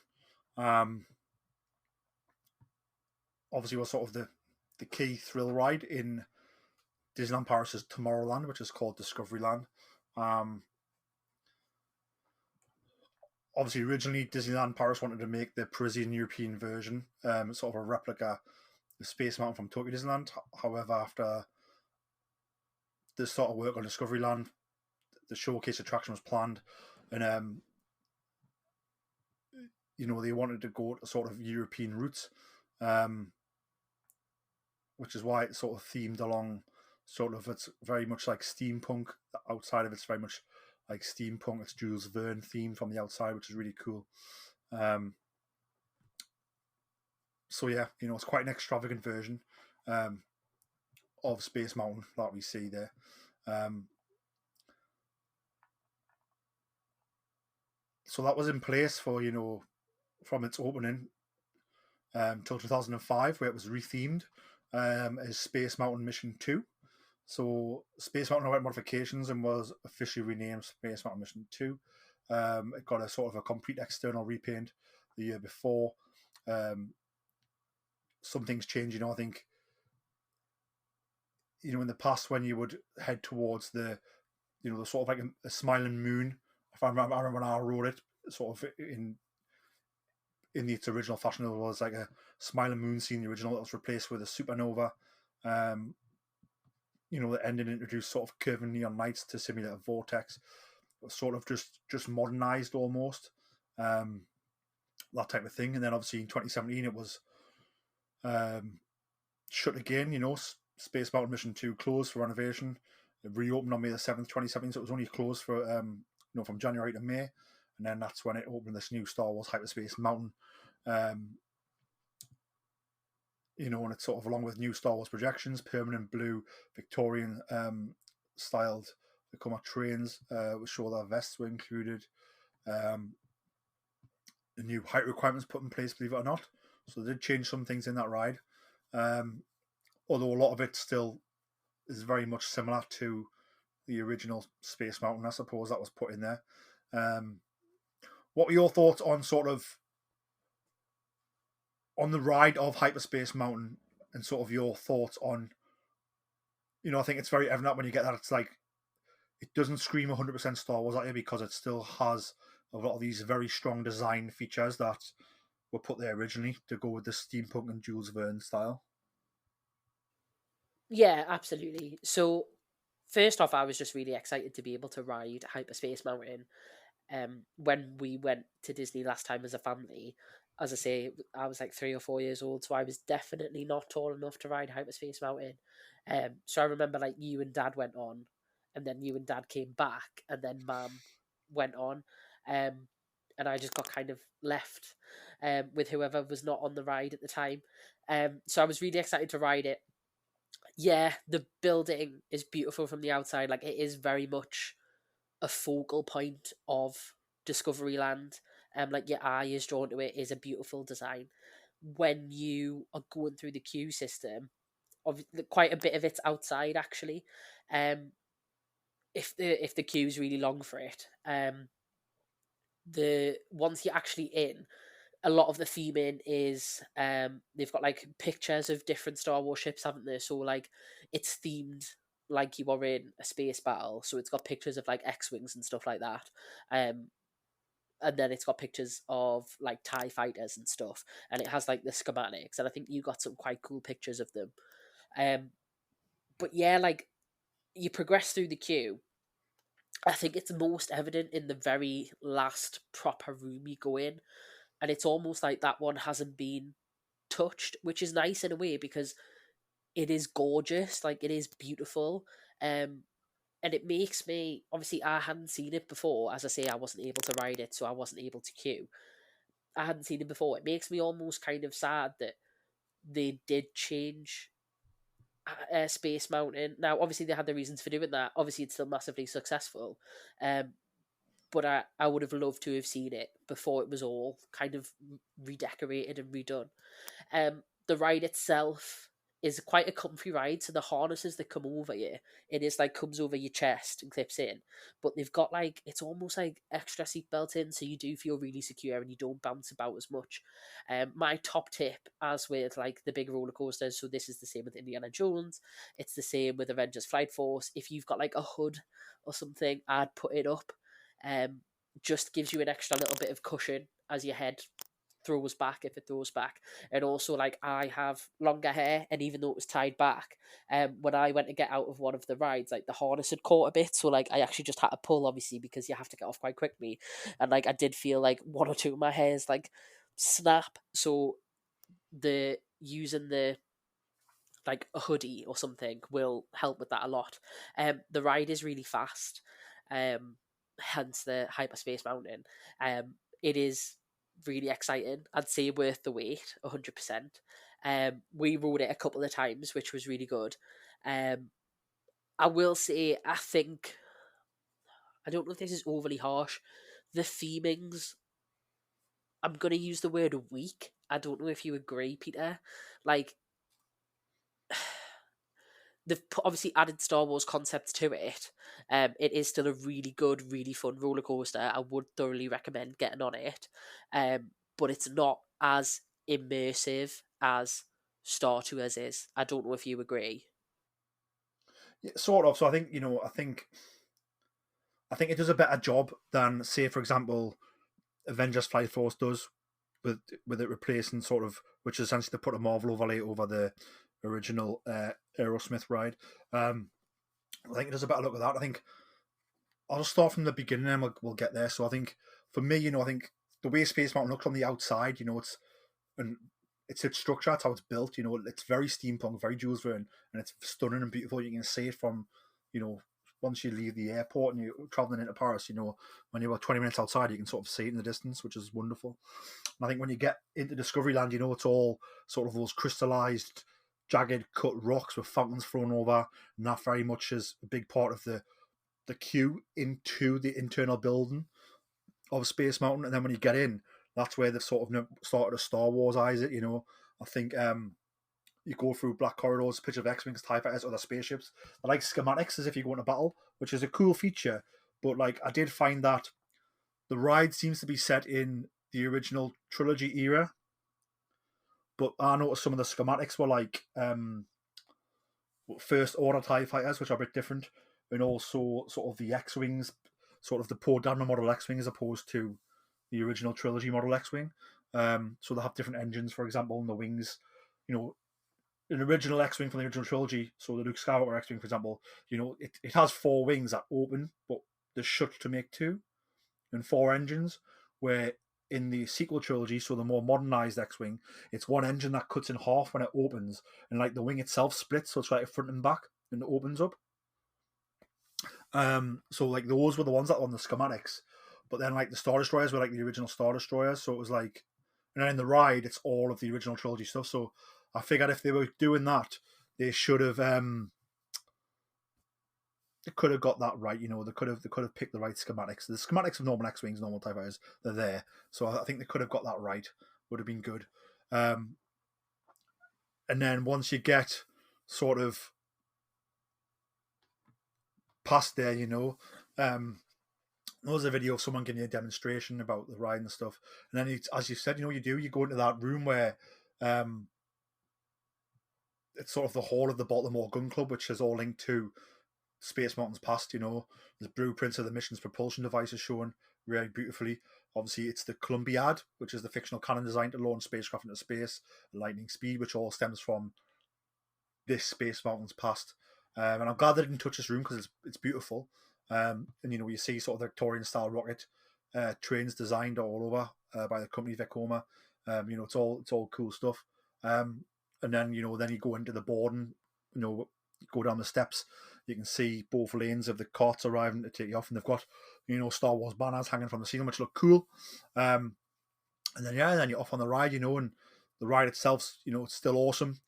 obviously was sort of the key thrill ride in Disneyland Paris' Tomorrowland, which is called Discoveryland. Obviously, originally Disneyland Paris wanted to make the Parisian European version, sort of a replica of Space Mountain from Tokyo Disneyland. However, after this sort of work on Discoveryland, the showcase attraction was planned, and they wanted to go to sort of European routes, which is why it's sort of themed along. Sort of, it's very much like steampunk. Outside of it's very much like steampunk. It's Jules Verne theme from the outside, which is really cool. So yeah, it's quite an extravagant version of Space Mountain that we see there. So that was in place for from its opening till 2005, where it was rethemed as Space Mountain Mission 2. So Space Mountain had modifications and was officially renamed Space Mountain Mission 2. It got a sort of a complete external repaint the year before. Some things change, I think, in the past when you would head towards the sort of like a smiling moon. If I remember when I wrote it, sort of in its original fashion, it was like a smiling moon scene, the original. It was replaced with a supernova. The ending introduced sort of curving neon lights to simulate a vortex. It was sort of just modernized almost, that type of thing. And then obviously in 2017 it was shut again. Space Mountain Mission 2 closed for renovation. It reopened on May the 7th, 2017, so it was only closed for from January to May, and then that's when it opened this new Star Wars Hyperspace Mountain. And it's sort of along with new Star Wars projections, permanent blue Victorian styled Vekoma trains, which show that vests were included. The new height requirements put in place, believe it or not. So they did change some things in that ride. Although a lot of it still is very much similar to the original Space Mountain, I suppose, that was put in there. What were your thoughts on on the ride of Hyperspace Mountain, and sort of your thoughts on, I think it's very evident when you get that it's like, it doesn't scream 100% Star Wars at you because it still has a lot of these very strong design features that were put there originally to go with the steampunk and Jules Verne style. Yeah, absolutely. So, first off, I was just really excited to be able to ride Hyperspace Mountain. When we went to Disney last time as a family, as I say, I was like 3 or 4 years old, so I was definitely not tall enough to ride Hyperspace Mountain. So I remember like you and Dad went on, and then you and Dad came back, and then Mum went on, and I just got kind of left with whoever was not on the ride at the time. So I was really excited to ride it. Yeah, the building is beautiful from the outside. Like, it is very much a focal point of Discoveryland. Like, your eye is drawn to it. Is a beautiful design. When you are going through the queue system, of quite a bit of it's outside actually. If the queue's really long for it, the once you're actually in, a lot of the theming is they've got like pictures of different Star Wars ships, haven't they? So like, it's themed like you are in a space battle. So it's got pictures of like X-wings and stuff like that. And then it's got pictures of like TIE fighters and stuff. And it has like the schematics. And I think you got some quite cool pictures of them. But yeah, like, you progress through the queue. I think it's most evident in the very last proper room you go in. And it's almost like that one hasn't been touched, which is nice in a way because it is gorgeous, like, it is beautiful. And it makes me, obviously I hadn't seen it before. As I say, I wasn't able to ride it, so I wasn't able to queue. I hadn't seen it before. It makes me almost kind of sad that they did change Space Mountain. Now obviously they had their reasons for doing that. Obviously it's still massively successful. But I would have loved to have seen it before it was all kind of redecorated and redone. The ride itself is quite a comfy ride, so the harnesses that come over you, it is like comes over your chest and clips in, but they've got like, it's almost like extra seatbelt in, so you do feel really secure and you don't bounce about as much. My top tip, as with like the big roller coasters, so this is the same with Indiana Jones, it's the same with Avengers Flight Force, if you've got like a hood or something, I'd put it up. Just gives you an extra little bit of cushion as your head throws back, if it throws back. And also, like, I have longer hair, and even though it was tied back, when I went to get out of one of the rides, like, the harness had caught a bit, so like I actually just had to pull, obviously, because you have to get off quite quickly. And like, I did feel like one or two of my hairs like snap, so the using the like a hoodie or something will help with that a lot. The ride is really fast, hence the Hyperspace Mountain. It is really exciting. I'd say worth the wait, 100%. We rode it a couple of times, which was really good. I will say, I think, I don't know if this is overly harsh, the themings, I'm going to use the word weak. I don't know if you agree, Peter. Like, obviously added Star Wars concepts to it. It is still a really good, really fun roller coaster. I would thoroughly recommend getting on it. But it's not as immersive as Star Tours is. I don't know if you agree. Yeah, sort of. So I think I think it does a better job than, say, for example, Avengers Flight Force does with it replacing sort of, which is essentially to put a Marvel overlay over the original Aerosmith ride. I think it does a better look at that. I think I'll just start from the beginning and we'll get there. So I think for me, I think the way Space Mountain looks on the outside, and it's its structure, it's how it's built. It's very steampunk, very Jules Verne, and it's stunning and beautiful. You can see it from, once you leave the airport and you're traveling into Paris. When you're about 20 minutes outside, you can sort of see it in the distance, which is wonderful. And I think when you get into Discoveryland, it's all sort of those crystallized, jagged cut rocks with fountains thrown over, and that very much is a big part of the queue into the internal building of Space Mountain. And then when you get in, that's where they've sort of started to Star Wars eyes it. I think you go through black corridors, picture of X-Wings, TIE Fighters, other spaceships. They're like schematics as if you go into battle, which is a cool feature. But I did find that the ride seems to be set in the original trilogy era. But I noticed some of the schematics were like First Order TIE Fighters, which are a bit different, and also sort of the X-Wings, sort of the Poe Dameron model X-Wing as opposed to the original trilogy model X-Wing. So they have different engines, for example, and the wings. An original X-Wing from the original trilogy, so the Luke Skywalker X-Wing, for example, it has 4 wings that open, but they're shut to make 2, and 4 engines, where in the sequel trilogy, so the more modernized X-Wing, it's 1 engine that cuts in half when it opens, and the wing itself splits, so it's like front and back, and it opens up. So those were the ones that were on the schematics, but then the Star Destroyers were the original Star Destroyers, so it was and then in the ride it's all of the original trilogy stuff. So I figured if they were doing that, they should have they could have got that right. They could have picked the right schematics. The schematics of normal X-Wings, normal TIE Fighters, they're there. So I think they could have got that right. Would have been good. And then once you get sort of past there, there's a video of someone giving you a demonstration about the ride and stuff. And then, as you said, you go into that room where it's sort of the hall of the Baltimore Gun Club, which is all linked to Space Mountain's past. There's blueprints of the mission's propulsion devices shown really beautifully. Obviously, it's the Columbiad, which is the fictional cannon designed to launch spacecraft into space at lightning speed, which all stems from this Space Mountain's past. And I'm glad they didn't touch this room because it's beautiful. And you see sort of the Victorian style rocket trains designed all over by the company Vekoma. It's all cool stuff. And then then you go into the boarding. You go down the steps. You can see both lanes of the carts arriving to take you off, and they've got Star Wars banners hanging from the ceiling, which look cool. And then you're off on the ride. And the ride itself, it's still awesome.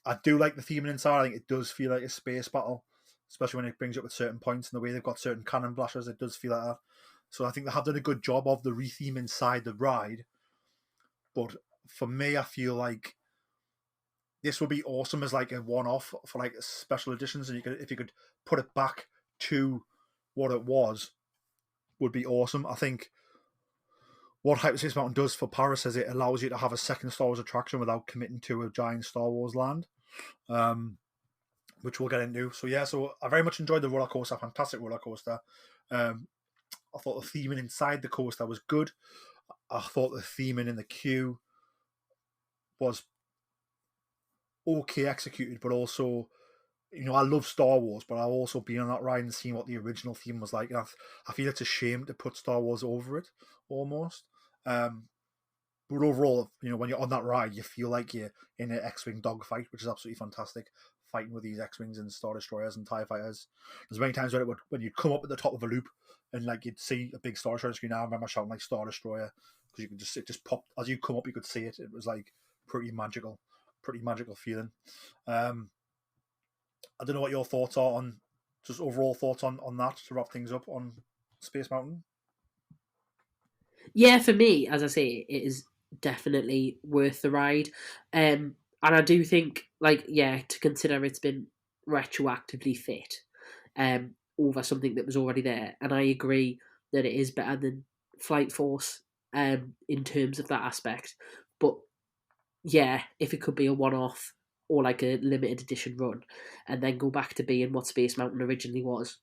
I do like the theming inside. I think it does feel like a space battle, especially when it brings you up at certain points and the way they've got certain cannon blasters. It does feel like that. So I think they have done a good job of the retheme inside the ride. But for me, I feel like this would be awesome as a one-off for special editions, and if you could put it back to what it was, would be awesome. I think what Hyperspace Mountain does for Paris is it allows you to have a second Star Wars attraction without committing to a giant Star Wars land, which we'll get into. So I very much enjoyed the roller coaster, fantastic roller coaster. I thought the theming inside the coaster was good. I thought the theming in the queue was okay executed, but also, I love Star Wars, but I've also been on that ride and seen what the original theme was like. I feel it's a shame to put Star Wars over it, almost. But overall, when you're on that ride, you feel like you're in an X-Wing dogfight, which is absolutely fantastic, fighting with these X-Wings and Star Destroyers and TIE Fighters. There's many times when you'd come up at the top of a loop and you'd see a big Star Destroyer screen. I remember shouting Star Destroyer because it just popped as you come up. You could see it. It was pretty magical feeling. I don't know what your thoughts are on just overall thoughts on that to wrap things up on Space Mountain. Yeah, for me, as I say, it is definitely worth the ride. And I do think, to consider it's been retroactively fit over something that was already there. And I agree that it is better than Flight Force in terms of that aspect. But yeah, if it could be a one-off or like a limited edition run, and then go back to being what Space Mountain originally was,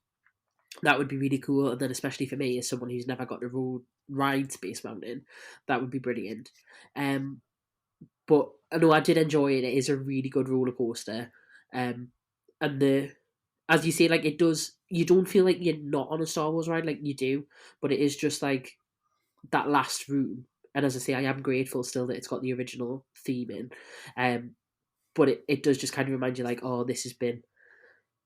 that would be really cool. And then especially for me as someone who's never got to ride Space Mountain, that would be brilliant. But I know I did enjoy it. It is a really good roller coaster, and the as you say, like it does. You don't feel like you're not on a Star Wars ride, like you do, but it is just like that last room. And as I say, I am grateful still that it's got the original theme in, but it does just kind of remind you, like, oh, this has been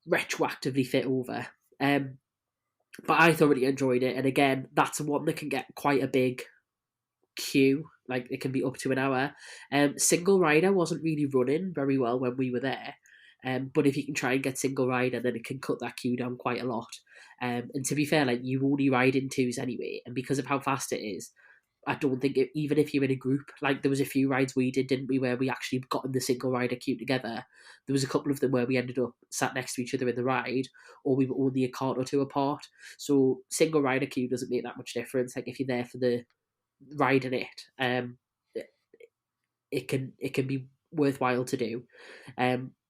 retroactively fit over. But I thoroughly enjoyed it, and again, that's one that can get quite a big queue. Like it can be up to an hour. Single rider wasn't really running very well when we were there. But if you can try and get single rider, then it can cut that queue down quite a lot. And to be fair, like you only ride in twos anyway, and because of how fast it is, I don't think even if you're in a group, like there was a few rides we did, didn't we, where we actually got in the single rider queue together. There was a couple of them where we ended up sat next to each other in the ride, or we were only a cart or two apart. So single rider queue doesn't make that much difference. Like if you're there for the riding it, it can be worthwhile to do.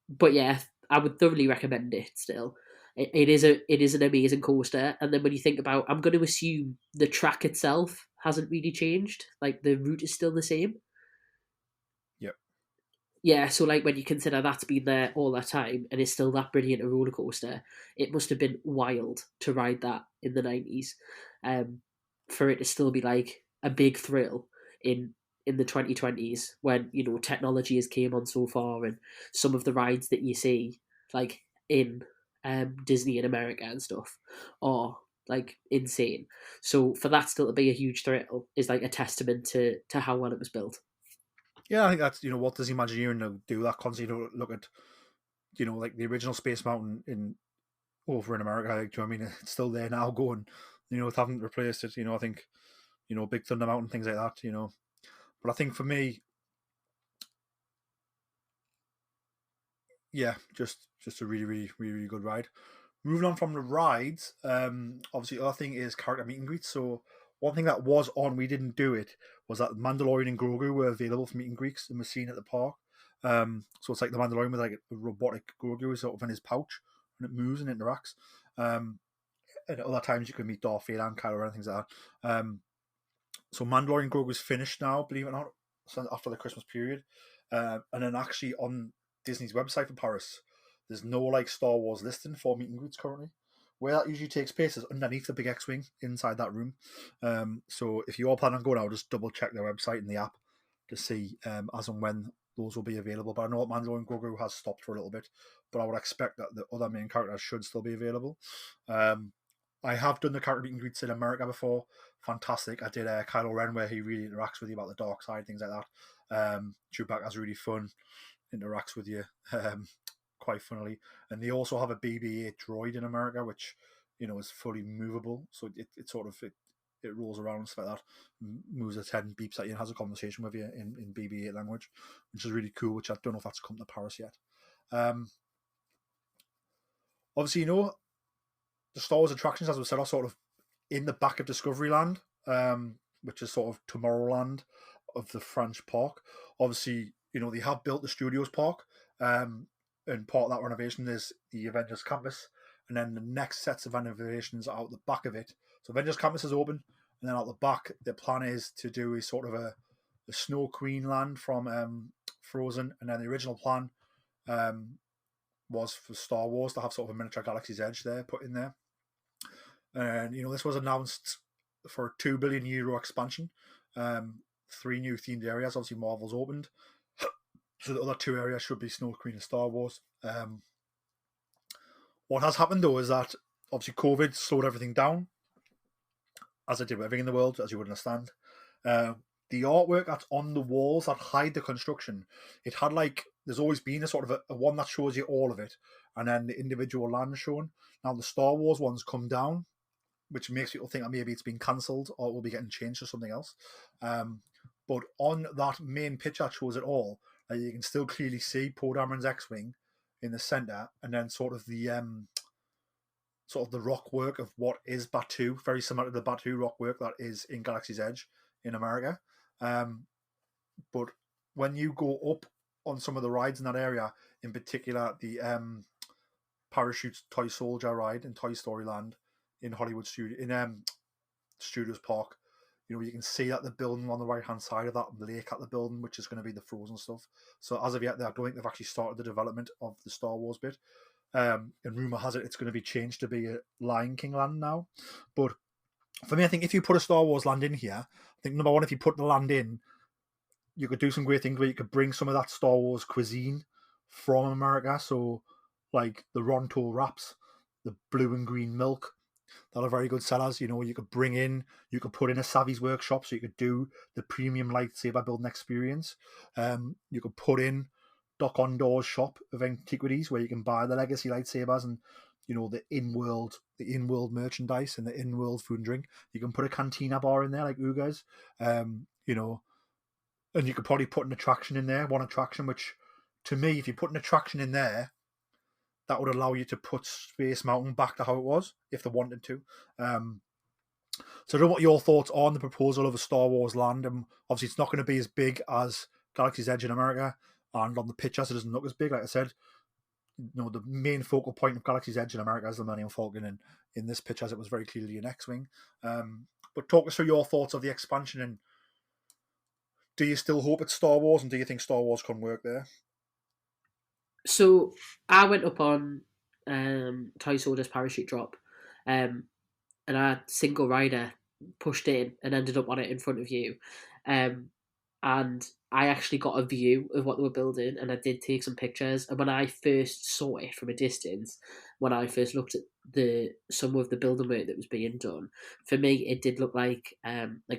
But yeah, I would thoroughly recommend it. Still, it is an amazing coaster. And then when you think about, I'm going to assume the track itself hasn't really changed. Like the route is still the same. Yep. Yeah, so like when you consider that's been there all that time and it's still that brilliant a roller coaster, it must have been wild to ride that in the 90s. For it to still be like a big thrill in the 2020s when, you know, technology has came on so far, and some of the rides that you see like in Disney in America and stuff are like insane. So for that still to be a huge thrill is like a testament to how well it was built. Yeah, I think that's, what does Imagineering do that constantly look at, like the original Space Mountain over in America. Like, do you know what I mean? It's still there now going, it haven't replaced it. I think, Big Thunder Mountain, things like that, But I think for me, yeah, just a really, really, really, really good ride. Moving on from the rides, obviously the other thing is character meet and greets. So one thing that was on, we didn't do it, was that Mandalorian and Grogu were available for meet and greets and were seen at the park. So it's like the Mandalorian with like a robotic Grogu sort of in his pouch, and it moves and interacts. And at other times you can meet Darth Vader and Kylo Ren and things like that. So Mandalorian Grogu's finished now, believe it or not, after the Christmas period. And then actually on Disney's website for Paris, there's no like Star Wars listing for meet and greets currently. Where that usually takes place is underneath the big X-wing inside that room. So if you all plan on going out, just double check their website and the app to see as and when those will be available. But I know that Mandalorian Grogu has stopped for a little bit, but I would expect that the other main characters should still be available. I have done the character meet and greets in America before. Fantastic. I did Kylo Ren, where he really interacts with you about the dark side, things like that. Chewbacca's really fun, interacts with you quite funnily. And they also have a BB-8 droid in America, which, is fully movable. So it sort of, it rolls around and stuff like that, moves its head and beeps at you and has a conversation with you in BB-8 language, which is really cool, which I don't know if that's come to Paris yet. Obviously, the Star Wars attractions, as we said, are sort of in the back of Discoveryland, which is sort of Tomorrowland of the French park. Obviously, they have built the Studios Park, and part of that renovation is the Avengers Campus, and then the next sets of renovations are out the back of it. So Avengers Campus is open, and then out the back, the plan is to do a sort of a Snow Queen land from Frozen, and then the original plan was for Star Wars to have sort of a miniature Galaxy's Edge there put in there. And this was announced for a €2 billion expansion. 3 new themed areas. Obviously, Marvel's opened, so the other 2 areas should be Snow Queen and Star Wars. What has happened though is that obviously COVID slowed everything down, as it did with everything in the world, as you would understand. The artwork that's on the walls that hide the construction, it had like, there's always been a sort of a one that shows you all of it, and then the individual lands shown. Now the Star Wars ones come down, which makes people think that maybe it's been cancelled or it will be getting changed to something else. But on that main picture that shows it all, you can still clearly see Poe Dameron's X-Wing in the centre, and then sort of the rock work of what is Batuu, very similar to the Batuu rock work that is in Galaxy's Edge in America. But when you go up on some of the rides in that area, in particular the Parachute Toy Soldier ride in Toy Story Land in Hollywood Studio in Studios Park, you can see that the building on the right hand side of that lake at the building, which is going to be the Frozen stuff. So as of yet, I don't think they've actually started the development of the Star Wars bit. And rumor has it it's going to be changed to be a Lion King land now. But for me, I think if you put a Star Wars land in here, I think number one, if you put the land in, you could do some great things where you could bring some of that Star Wars cuisine from America. So like the Ronto wraps, the blue and green milk, that are very good sellers. You could you could put in a Savvy's workshop, so you could do the premium lightsaber building experience. You could put in Doc Ondor's shop of antiquities where you can buy the legacy lightsabers and the in-world merchandise and the in-world food and drink. You can put a cantina bar in there like Uga's, and you could probably put an attraction in there, one attraction, which to me, if you put an attraction in there, that would allow you to put Space Mountain back to how it was if they wanted to. So I don't know what your thoughts are on the proposal of a Star Wars land. Obviously, it's not going to be as big as Galaxy's Edge in America, and on the pictures, it doesn't look as big. Like I said, the main focal point of Galaxy's Edge in America is the Millennium Falcon, and in this picture, it was very clearly an X-wing. But talk us through your thoughts of the expansion, and do you still hope it's Star Wars, and do you think Star Wars can work there? So I went up on Toy Soldier's parachute drop, and a single rider pushed in and ended up on it in front of you. And I actually got a view of what they were building, and I did take some pictures. And when I first saw it from a distance, when I first looked at some of the building work that was being done, for me it did look like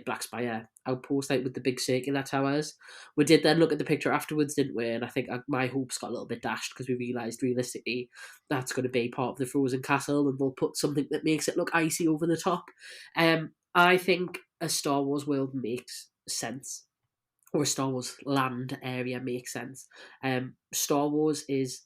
Black Spire outpost, like with the big circular towers. We did then look at the picture afterwards, didn't we? And I think my hopes got a little bit dashed because we realised realistically that's going to be part of the Frozen Castle, and they'll put something that makes it look icy over the top. I think a Star Wars world makes sense, or a Star Wars land area makes sense. Star Wars is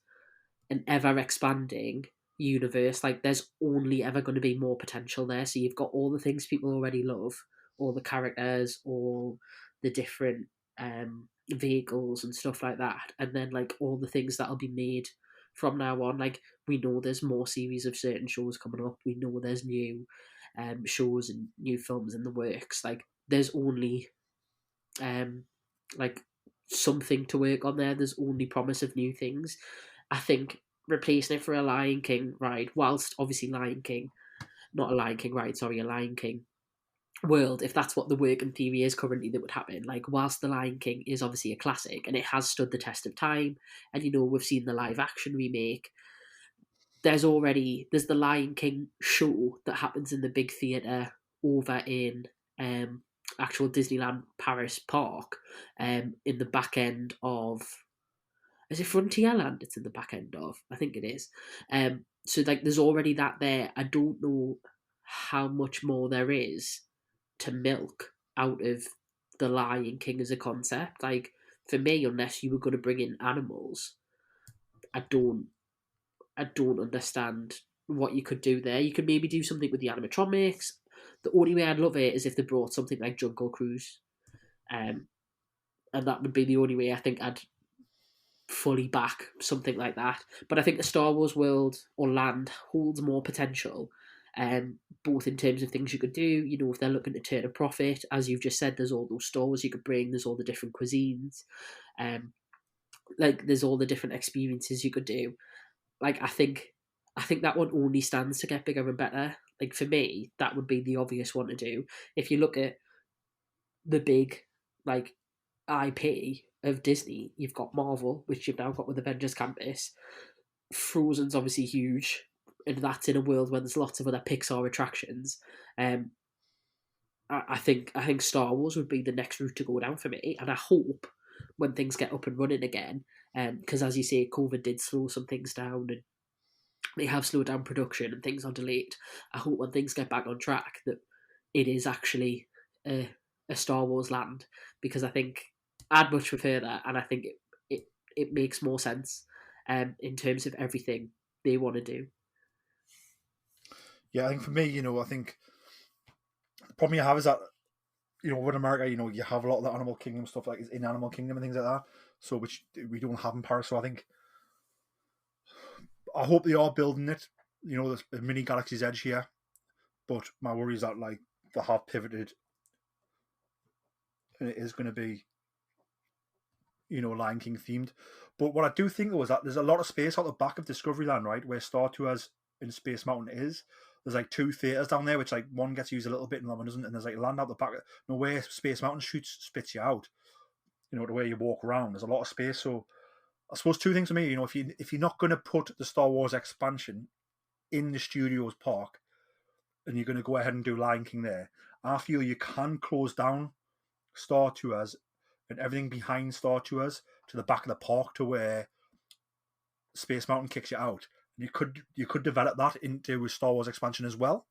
an ever-expanding universe. Like, there's only ever going to be more potential there. So you've got all the things people already love, all the characters, all the different vehicles and stuff like that. And then, like, all the things that'll be made from now on. Like, we know there's more series of certain shows coming up. We know there's new shows and new films in the works. Like, there's only something to work on there. There's only promise of new things. I think replacing it for a Lion King ride, whilst obviously a Lion King world, if that's what the working theory is currently that would happen, like, whilst the Lion King is obviously a classic and it has stood the test of time, and we've seen the live action remake, there's the Lion King show that happens in the big theatre over in actual Disneyland Paris Park, in the back end of, is it Frontierland? It's in the back end of, I think it is. So like, there's already that there. I don't know how much more there is to milk out of the Lion King as a concept. Like, for me, unless you were going to bring in animals, I don't understand what you could do there. You could maybe do something with the animatronics. The only way I'd love it is if they brought something like Jungle Cruise, and that would be the only way I think I'd fully back something like that. But I think the Star Wars world or land holds more potential, both in terms of things you could do. If they're looking to turn a profit, as you've just said, there's all those stores you could bring. There's all the different cuisines, there's all the different experiences you could do. Like, I think that one only stands to get bigger and better. Like, for me, that would be the obvious one to do. If you look at the big, like, IP of Disney, you've got Marvel, which you've now got with Avengers Campus. Frozen's obviously huge, and that's in a world where there's lots of other Pixar attractions. I think Star Wars would be the next route to go down for me, and I hope when things get up and running again, because as you say, COVID did slow some things down, and they have slowed down production and things are delayed. I hope when things get back on track that it is actually a Star Wars land, because I think I'd much prefer that, and I think it makes more sense. in terms of everything they want to do. Yeah, I think for me, I think the problem you have is that, with America, you have a lot of the Animal Kingdom stuff, like in Animal Kingdom and things like that, so which we don't have in Paris. So I hope they are building it, there's a mini Galaxy's Edge here, but my worry is that, like, they have pivoted and it is going to be, Lion King themed. But what I do think, though, is that there's a lot of space out the back of Discoveryland, right, where Star Tours in Space Mountain is. There's like 2 theaters down there, which, like, one gets used a little bit and one doesn't. And there's like land out the back. Where Space Mountain spits you out, the way you walk around. There's a lot of space. So I suppose 2 things for me. If you're not going to put the Star Wars expansion in the Studios park, and you're going to go ahead and do Lion King there, I feel you can close down Star Tours and everything behind Star Tours to the back of the park to where Space Mountain kicks you out. You could develop that into a Star Wars expansion as well.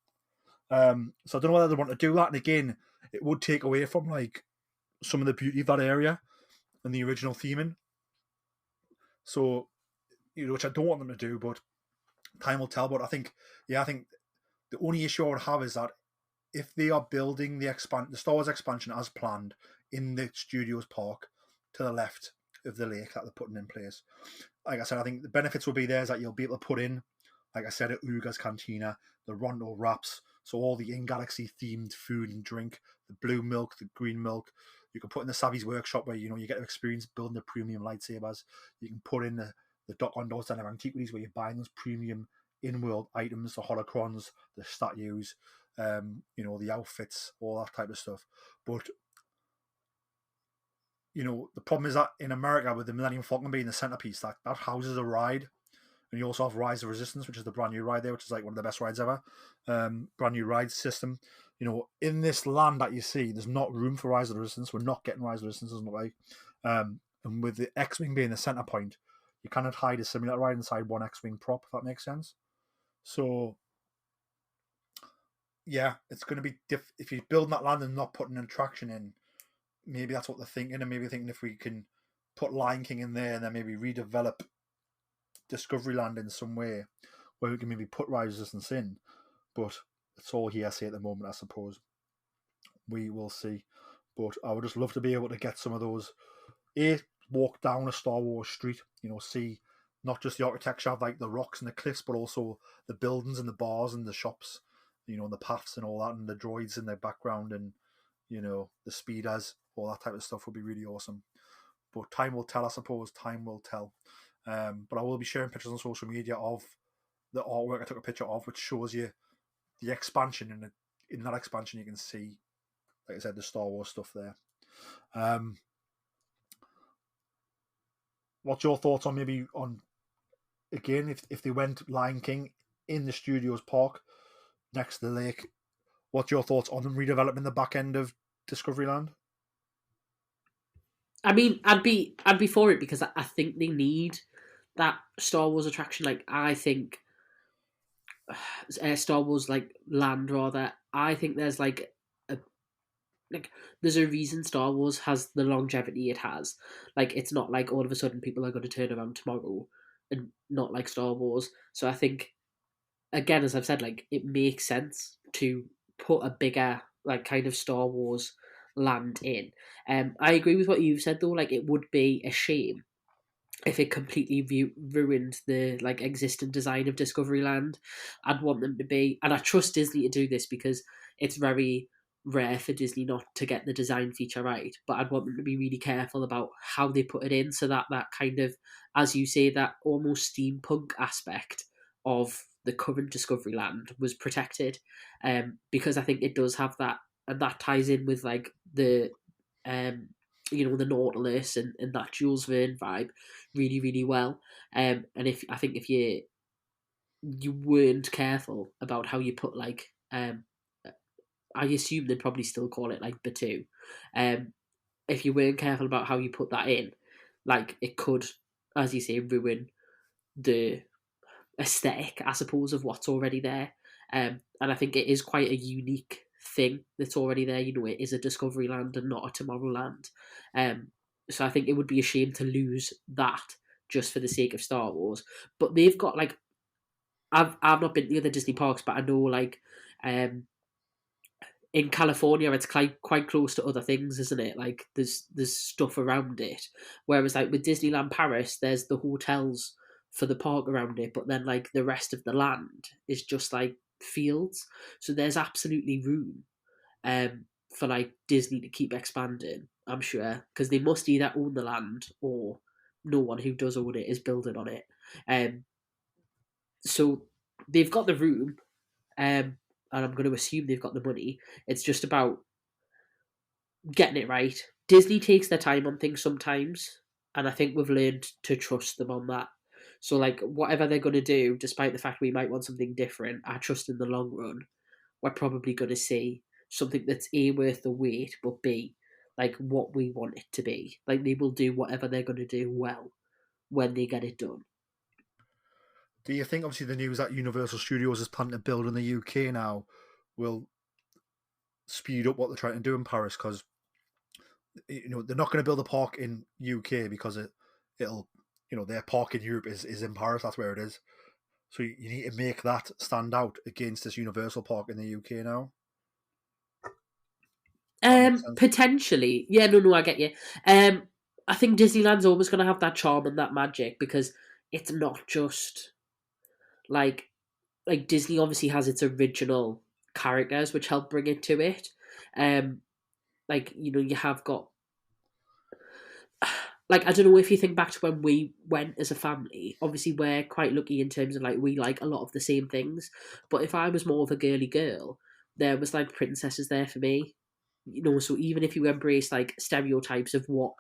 So I don't know whether they want to do that. And again, it would take away from, like, some of the beauty of that area and the original theming. So, which I don't want them to do, but time will tell. But I think the only issue I would have is that if they are building the Star Wars expansion as planned in the Studios park to the left of the lake that they're putting in place, like I said, I think the benefits will be there is that you'll be able to put in, like I said, at Uga's Cantina, the Rondo wraps, so all the in-galaxy themed food and drink, the blue milk, the green milk. You can put in the Savvy's workshop where, you get to experience building the premium lightsabers. You can put in the Dock-on-Door Stand of Antiquities where you're buying those premium in-world items, the holocrons, the statues, the outfits, all that type of stuff. But the problem is that in America, with the Millennium Falcon being the centerpiece, that houses a ride. And you also have Rise of Resistance, which is the brand new ride there, which is like one of the best rides ever. Brand new ride system. In this land that you see, there's not room for Rise of the Resistance. We're not getting Rise of the Resistance, doesn't look like. And with the X-Wing being the center point, you cannot hide a simulator ride inside one X-Wing prop, if that makes sense. So, yeah, it's going to be if you're building that land and not putting an attraction in, maybe that's what they're thinking, and maybe thinking if we can put Lion King in there and then maybe redevelop Discoveryland in some way where we can maybe put Rise of Resistance in. But it's all hearsay at the moment, I suppose. We will see. But I would just love to be able to get some of those, walk down a Star Wars street, see not just the architecture of, like, the rocks and the cliffs, but also the buildings and the bars and the shops, and the paths and all that, and the droids in the background, and the speeders, all that type of stuff would be really awesome. But time will tell, I suppose. Time will tell. But I will be sharing pictures on social media of the artwork I took a picture of, which shows you the expansion. And in that expansion, you can see, like I said, the Star Wars stuff there. What's your thoughts on again, if they went Lion King in the Studios park next to the lake? What's your thoughts on them redeveloping the back end of Discoveryland? I mean, I'd be for it because I think they need that Star Wars attraction. Like, I think Star Wars, like, land, rather. I think there's there's a reason Star Wars has the longevity it has. Like, it's not like all of a sudden people are going to turn around tomorrow and not like Star Wars. So I think, again, as I've said, like, it makes sense to put a bigger, like, kind of Star Wars land in. I agree with what you've said, though. Like, it would be a shame if it completely ruined the, like, existing design of Discoveryland. I'd want them to be, and I trust Disney to do this because it's very rare for Disney not to get the design feature right, but I'd want them to be really careful about how they put it in, so that kind of, as you say, that almost steampunk aspect of the current Discoveryland was protected, because I think it does have that, and that ties in with, like, the the Nautilus and that Jules Verne vibe really, really well. And if you weren't careful about how you put, like, I assume they'd probably still call it, like, Batu. If you weren't careful about how you put that in, like, it could, as you say, ruin the aesthetic, I suppose, of what's already there. And I think it is quite a unique thing that's already there. It is a Discoveryland and not a Tomorrowland. So I think it would be a shame to lose that just for the sake of Star Wars. But they've got like I've not been to the other Disney parks, but I know like in California it's quite close to other things, isn't it? Like there's stuff around it. Whereas like with Disneyland Paris, there's the hotels for the park around it, but then like the rest of the land is just like fields. So there's absolutely room for like Disney to keep expanding, I'm sure, because they must either own the land or no one who does own it is building on it. So they've got the room, and I'm going to assume they've got the money. It's just about getting it right. Disney takes their time on things sometimes, and I think we've learned to trust them on that. So, like, whatever they're going to do, despite the fact we might want something different, I trust in the long run, we're probably going to see something that's A, worth the wait, but B, like, what we want it to be. Like, they will do whatever they're going to do well when they get it done. Do you think, obviously, the news that Universal Studios is planning to build in the UK now will speed up what they're trying to do in Paris? Because, you know, they're not going to build a park in UK because it'll, you know, their park in Europe is in Paris. That's where it is. So you need to make that stand out against this Universal park in the UK now. Potentially. Yeah, no, I get you. I think Disneyland's always going to have that charm and that magic because it's not just like Disney obviously has its original characters which help bring it to it. Like, you know, you have got like, I don't know if you think back to when we went as a family, obviously we're quite lucky in terms of like we like a lot of the same things. But if I was more of a girly girl, there was like princesses there for me. You know, so even if you embrace like stereotypes of what,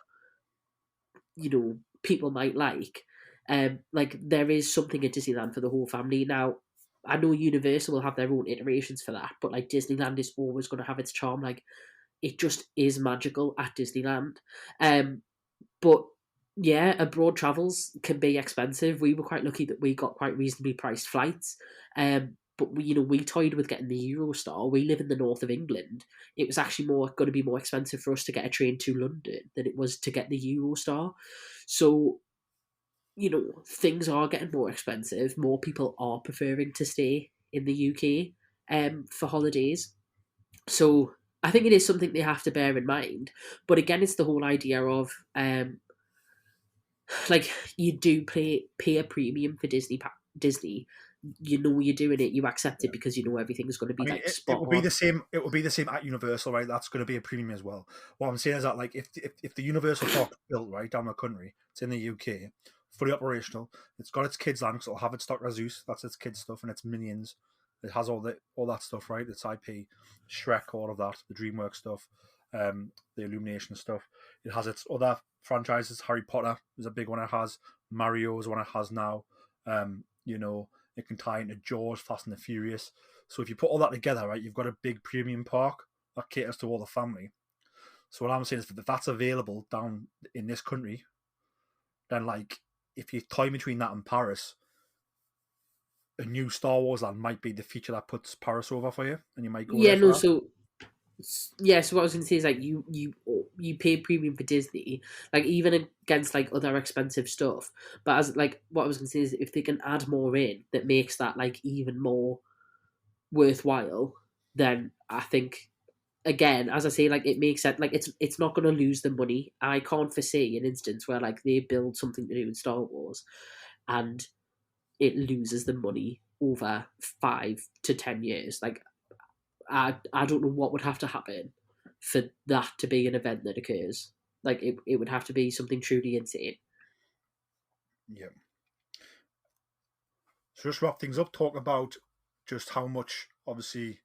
you know, people might like there is something at Disneyland for the whole family. Now, I know Universal will have their own iterations for that, but like Disneyland is always going to have its charm. Like it just is magical at Disneyland. But yeah, abroad travels can be expensive. We were quite lucky that we got quite reasonably priced flights. But we, you know, we toyed with getting the Eurostar. We live in the north of England. It was actually going to be more expensive for us to get a train to London than it was to get the Eurostar. So, you know, things are getting more expensive. More people are preferring to stay in the UK for holidays. So I think it is something they have to bear in mind. But again, it's the whole idea of like you do pay a premium for Disney. You know you're doing it. You accept it because you know everything's going to be spot it will be the same. It will be the same at Universal, right? That's going to be a premium as well. What I'm saying is that, like, if the Universal park built right down the country, it's in the UK, fully operational. It's got its kids land, so it'll have its Dr. Zeus. That's its kids stuff, and its Minions. It has all that stuff, right? Its IP, Shrek, all of that, the DreamWorks stuff, the Illumination stuff. It has its other franchises. Harry Potter is a big one. It has Mario is one it has now. You know. It can tie into Jaws, Fast and the Furious. So if you put all that together, right, you've got a big premium park that caters to all the family. So what I'm saying is that if that's available down in this country, then like if you tie between that and Paris, a new Star Wars land might be the feature that puts Paris over for you, and you might go. Yeah, no. So what I was going to say is like you pay premium for Disney, like even against like other expensive stuff. But as like what I was going to say is if they can add more in that makes that like even more worthwhile, then I think again, as I say, like it makes sense. Like it's not going to lose the money. I can't foresee an instance where like they build something to do with Star Wars, and it loses the money over 5 to 10 years. Like I don't know what would have to happen for that to be an event that occurs. Like it would have to be something truly insane. Yeah. So just wrap things up, talk about just how much you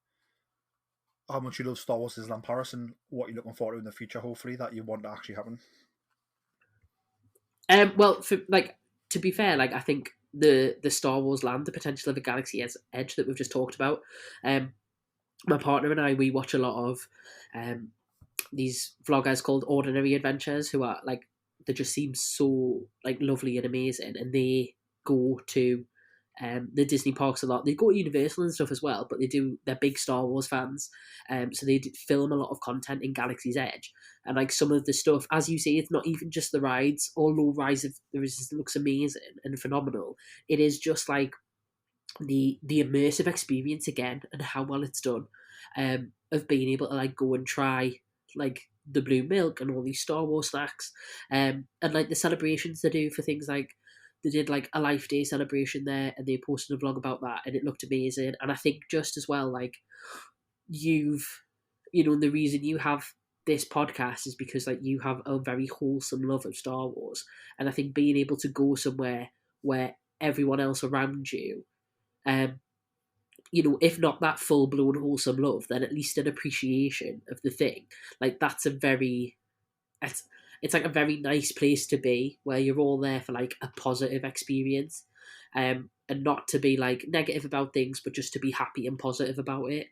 love Star Wars Disneyland Paris and what you're looking forward to in the future, hopefully, that you want to actually happen. Well, for like to be fair, like I think the Star Wars land, the potential of a Galaxy Edge that we've just talked about. My partner and I, we watch a lot of these vloggers called Ordinary Adventures, who are like they just seem so like lovely and amazing, and they go to the Disney parks a lot. They go to Universal and stuff as well, but they're big Star Wars fans. So they film a lot of content in Galaxy's Edge. And like some of the stuff, as you say, it's not even just the rides, although Rise of the Resistance looks amazing and phenomenal. It is just like the immersive experience again, and how well it's done, of being able to like go and try like the blue milk and all these Star Wars snacks, and like the celebrations they do for things like they did like a Life Day celebration there, and they posted a vlog about that, and it looked amazing. And I think just as well, like the reason you have this podcast is because like you have a very wholesome love of Star Wars, and I think being able to go somewhere where everyone else around you, if not that full blown wholesome love, then at least an appreciation of the thing. Like that's it's like a very nice place to be, where you're all there for like a positive experience, and not to be like negative about things, but just to be happy and positive about it.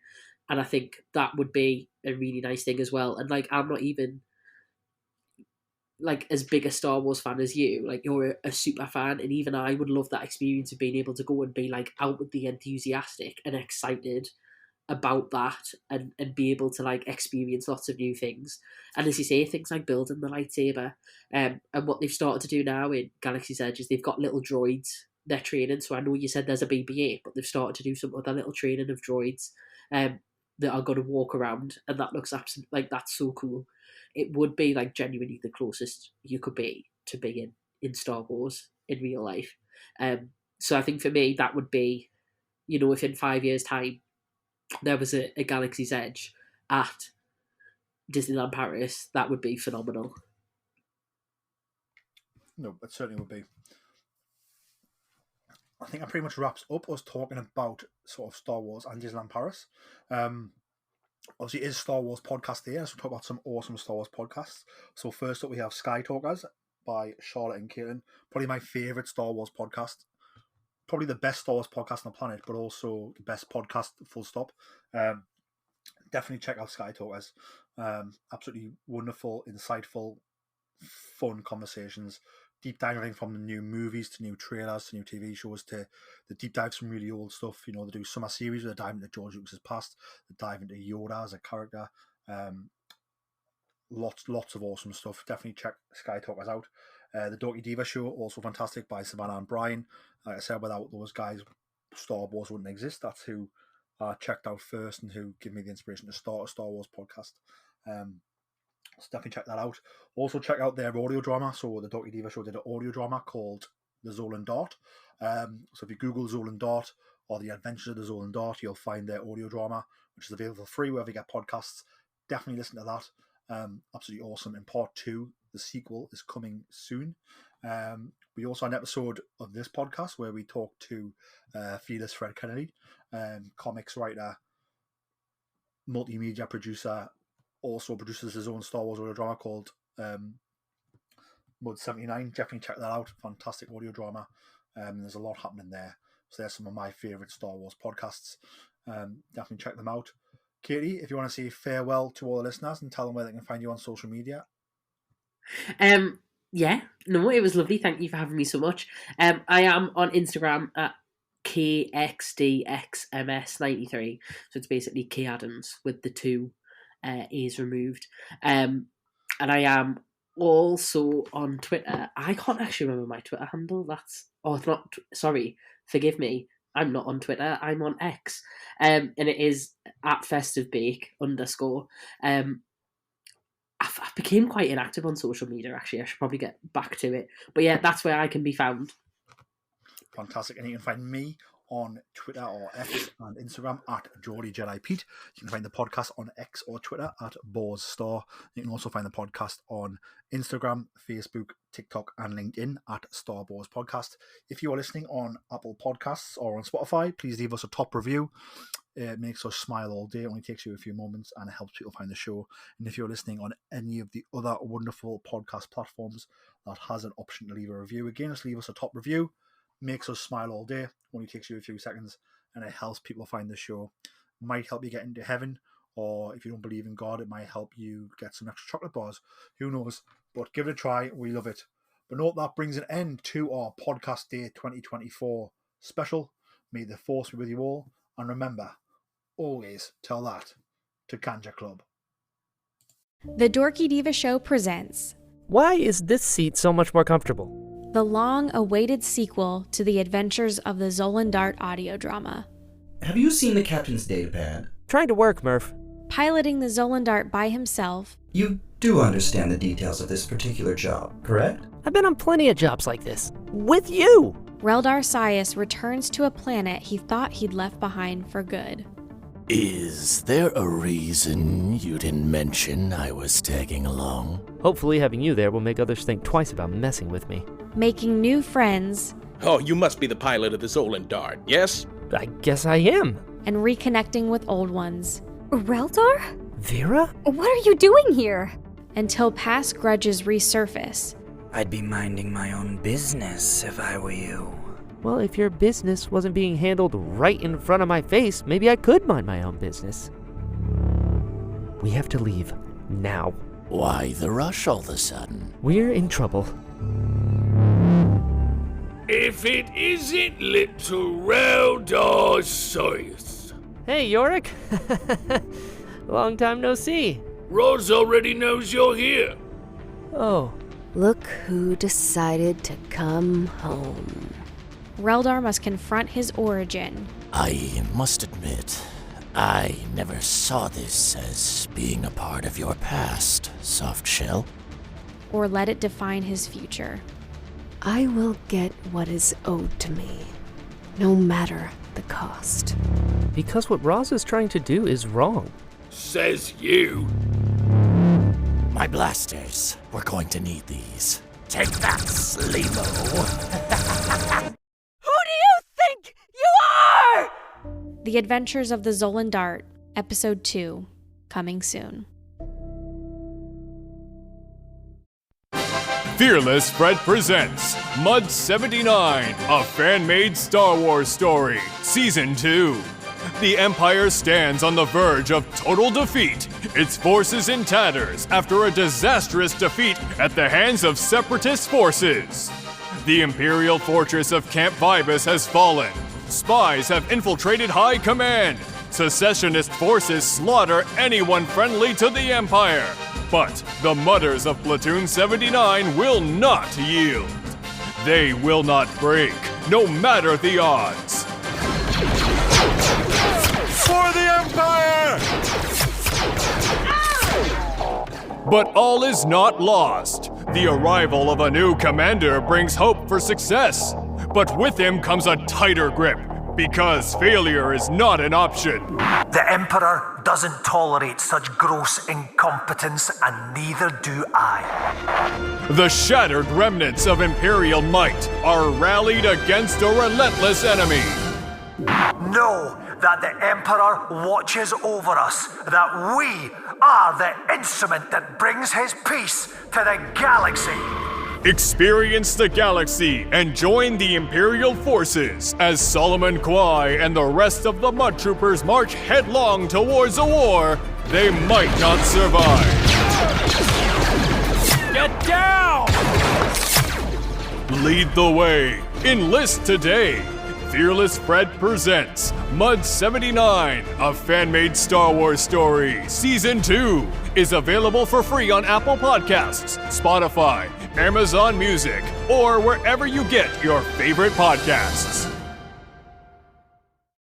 And I think that would be a really nice thing as well. And like I'm not even like as big a Star Wars fan as you. Like you're a super fan, and even I would love that experience of being able to go and be like outwardly enthusiastic and excited about that, and be able to like experience lots of new things. And as you say, things like building the lightsaber, and what they've started to do now in Galaxy's Edge is they've got little droids they're training. So I know you said there's a BB-8, but they've started to do some other little training of droids that are going to walk around, and that looks absolutely like that's so cool. It would be like genuinely the closest you could be to being in Star Wars in real life. So I think for me that would be, if in 5 years' time there was a Galaxy's Edge at Disneyland Paris, that would be phenomenal. No, it certainly would be. I think that pretty much wraps up us talking about sort of Star Wars and Disneyland Paris. Obviously, it is Star Wars podcast here, so we'll talk about some awesome Star Wars podcasts. So first up, we have Sky Talkers by Charlotte and Caitlin. Probably my favourite Star Wars podcast. Probably the best Star Wars podcast on the planet, but also the best podcast, full stop. Definitely check out Sky Talkers. Absolutely wonderful, insightful, fun conversations. Deep diving from the new movies to new trailers to new TV shows to the deep dives from really old stuff. They do summer series where they dive into George Lucas's past, they dive into Yoda as a character. Lots of awesome stuff. Definitely check Sky Talkers out. The Dorky Diva Show, also fantastic, by Savannah and Brian. Like I said, without those guys, Star Wars wouldn't exist. That's who I checked out first and who gave me the inspiration to start a Star Wars podcast. So definitely check that out. Also check out their audio drama. So the Dorky Diva Show did an audio drama called The Zolan Dart. So if you Google Zolan Dart or The Adventures of the Zolan Dart, you'll find their audio drama, which is available for free wherever you get podcasts. Definitely listen to that. Absolutely awesome. And part 2, the sequel, is coming soon. We also had an episode of this podcast where we talked to Fearless Fred Kennedy, comics writer, multimedia producer, also produces his own Star Wars audio drama called Mud 79. Definitely check that out. Fantastic audio drama. There's a lot happening there. So there's some of my favourite Star Wars podcasts. Definitely check them out. Katie, if you want to say farewell to all the listeners and tell them where they can find you on social media. Yeah, no, it was lovely. Thank you for having me so much. I am on Instagram at KXDXMS93. So it's basically K Adams with the 2 A's removed. And I am also on Twitter. I can't actually remember my Twitter handle. It's not. Sorry, forgive me. I'm not on Twitter. I'm on X, and it is at festivebake_. I became quite inactive on social media, actually. I should probably get back to it. But yeah, that's where I can be found. Fantastic. And you can find me on Twitter or X and Instagram at Geordie Jedi Pete. You can find the podcast on X or Twitter at Boars Star. You can also find the podcast on Instagram, Facebook, TikTok, and LinkedIn at Star Wars Podcast. If you are listening on Apple Podcasts or on Spotify, please leave us a top review. It makes us smile all day. It only takes you a few moments and it helps people find the show. And if you're listening on any of the other wonderful podcast platforms that has an option to leave a review, again, just leave us a top review. Makes us smile all day. Only takes you a few seconds and it helps people find the show. Might help you get into heaven, or if you don't believe in God, it might help you get some extra chocolate bars. Who knows? But give it a try. We love it. But note that brings an end to our podcast day 2024 special. May the force be with you all. And remember, always tell that to Kanja Club. The Dorky Diva Show presents Why is this seat so much more comfortable? the long-awaited sequel to the adventures of the Zolendart audio drama. Have you seen the captain's datapad? Trying to work, Murph. Piloting the Zolendart by himself, You do understand the details of this particular job, correct? I've been on plenty of jobs like this. With you! Reldar Sias returns to a planet he thought he'd left behind for good. Is there a reason you didn't mention I was tagging along? Hopefully having you there will make others think twice about messing with me. Making new friends Oh, you must be the pilot of the Zolendart, yes? I guess I am. and reconnecting with old ones, Reldar? Vera? What are you doing here? until past grudges resurface. I'd be minding my own business if I were you. Well, if your business wasn't being handled right in front of my face, maybe I could mind my own business. We have to leave. Now. Why the rush all of a sudden? We're in trouble. If it isn't little Reldar Sias. Hey, Yorick. Long time no see. Roz already knows you're here. Oh, Look who decided to come home. Reldar must confront his origin, I must admit, I never saw this as being a part of your past, Softshell. or let it define his future. I will get what is owed to me, no matter the cost. because what Roz is trying to do is wrong. Says you. My blasters. We're going to need these. Take that, Sleemo. Who do you think you are? The Adventures of the Zolendart, Episode 2, coming soon. Fearless Fred presents Mud 79, a fan-made Star Wars story, Season 2. The Empire stands on the verge of total defeat, its forces in tatters after a disastrous defeat at the hands of Separatist forces. The Imperial fortress of Camp Vibus has fallen. Spies have infiltrated High Command. Secessionist forces slaughter anyone friendly to the Empire. But the Mudders of Platoon 79 will not yield. They will not break, no matter the odds. For the Empire! But all is not lost. The arrival of a new commander brings hope for success. But with him comes a tighter grip, because failure is not an option. The Emperor doesn't tolerate such gross incompetence, and neither do I. The shattered remnants of Imperial might are rallied against a relentless enemy. Know that the Emperor watches over us, that we are the instrument that brings his peace to the galaxy. Experience the galaxy and join the Imperial forces as Solomon Kwai and the rest of the Mud Troopers march headlong towards a war they might not survive. Get down! Lead the way. Enlist today. Fearless Fred presents Mud 79, a fan-made Star Wars story. Season 2 is available for free on Apple Podcasts, Spotify, Amazon Music, or wherever you get your favorite podcasts.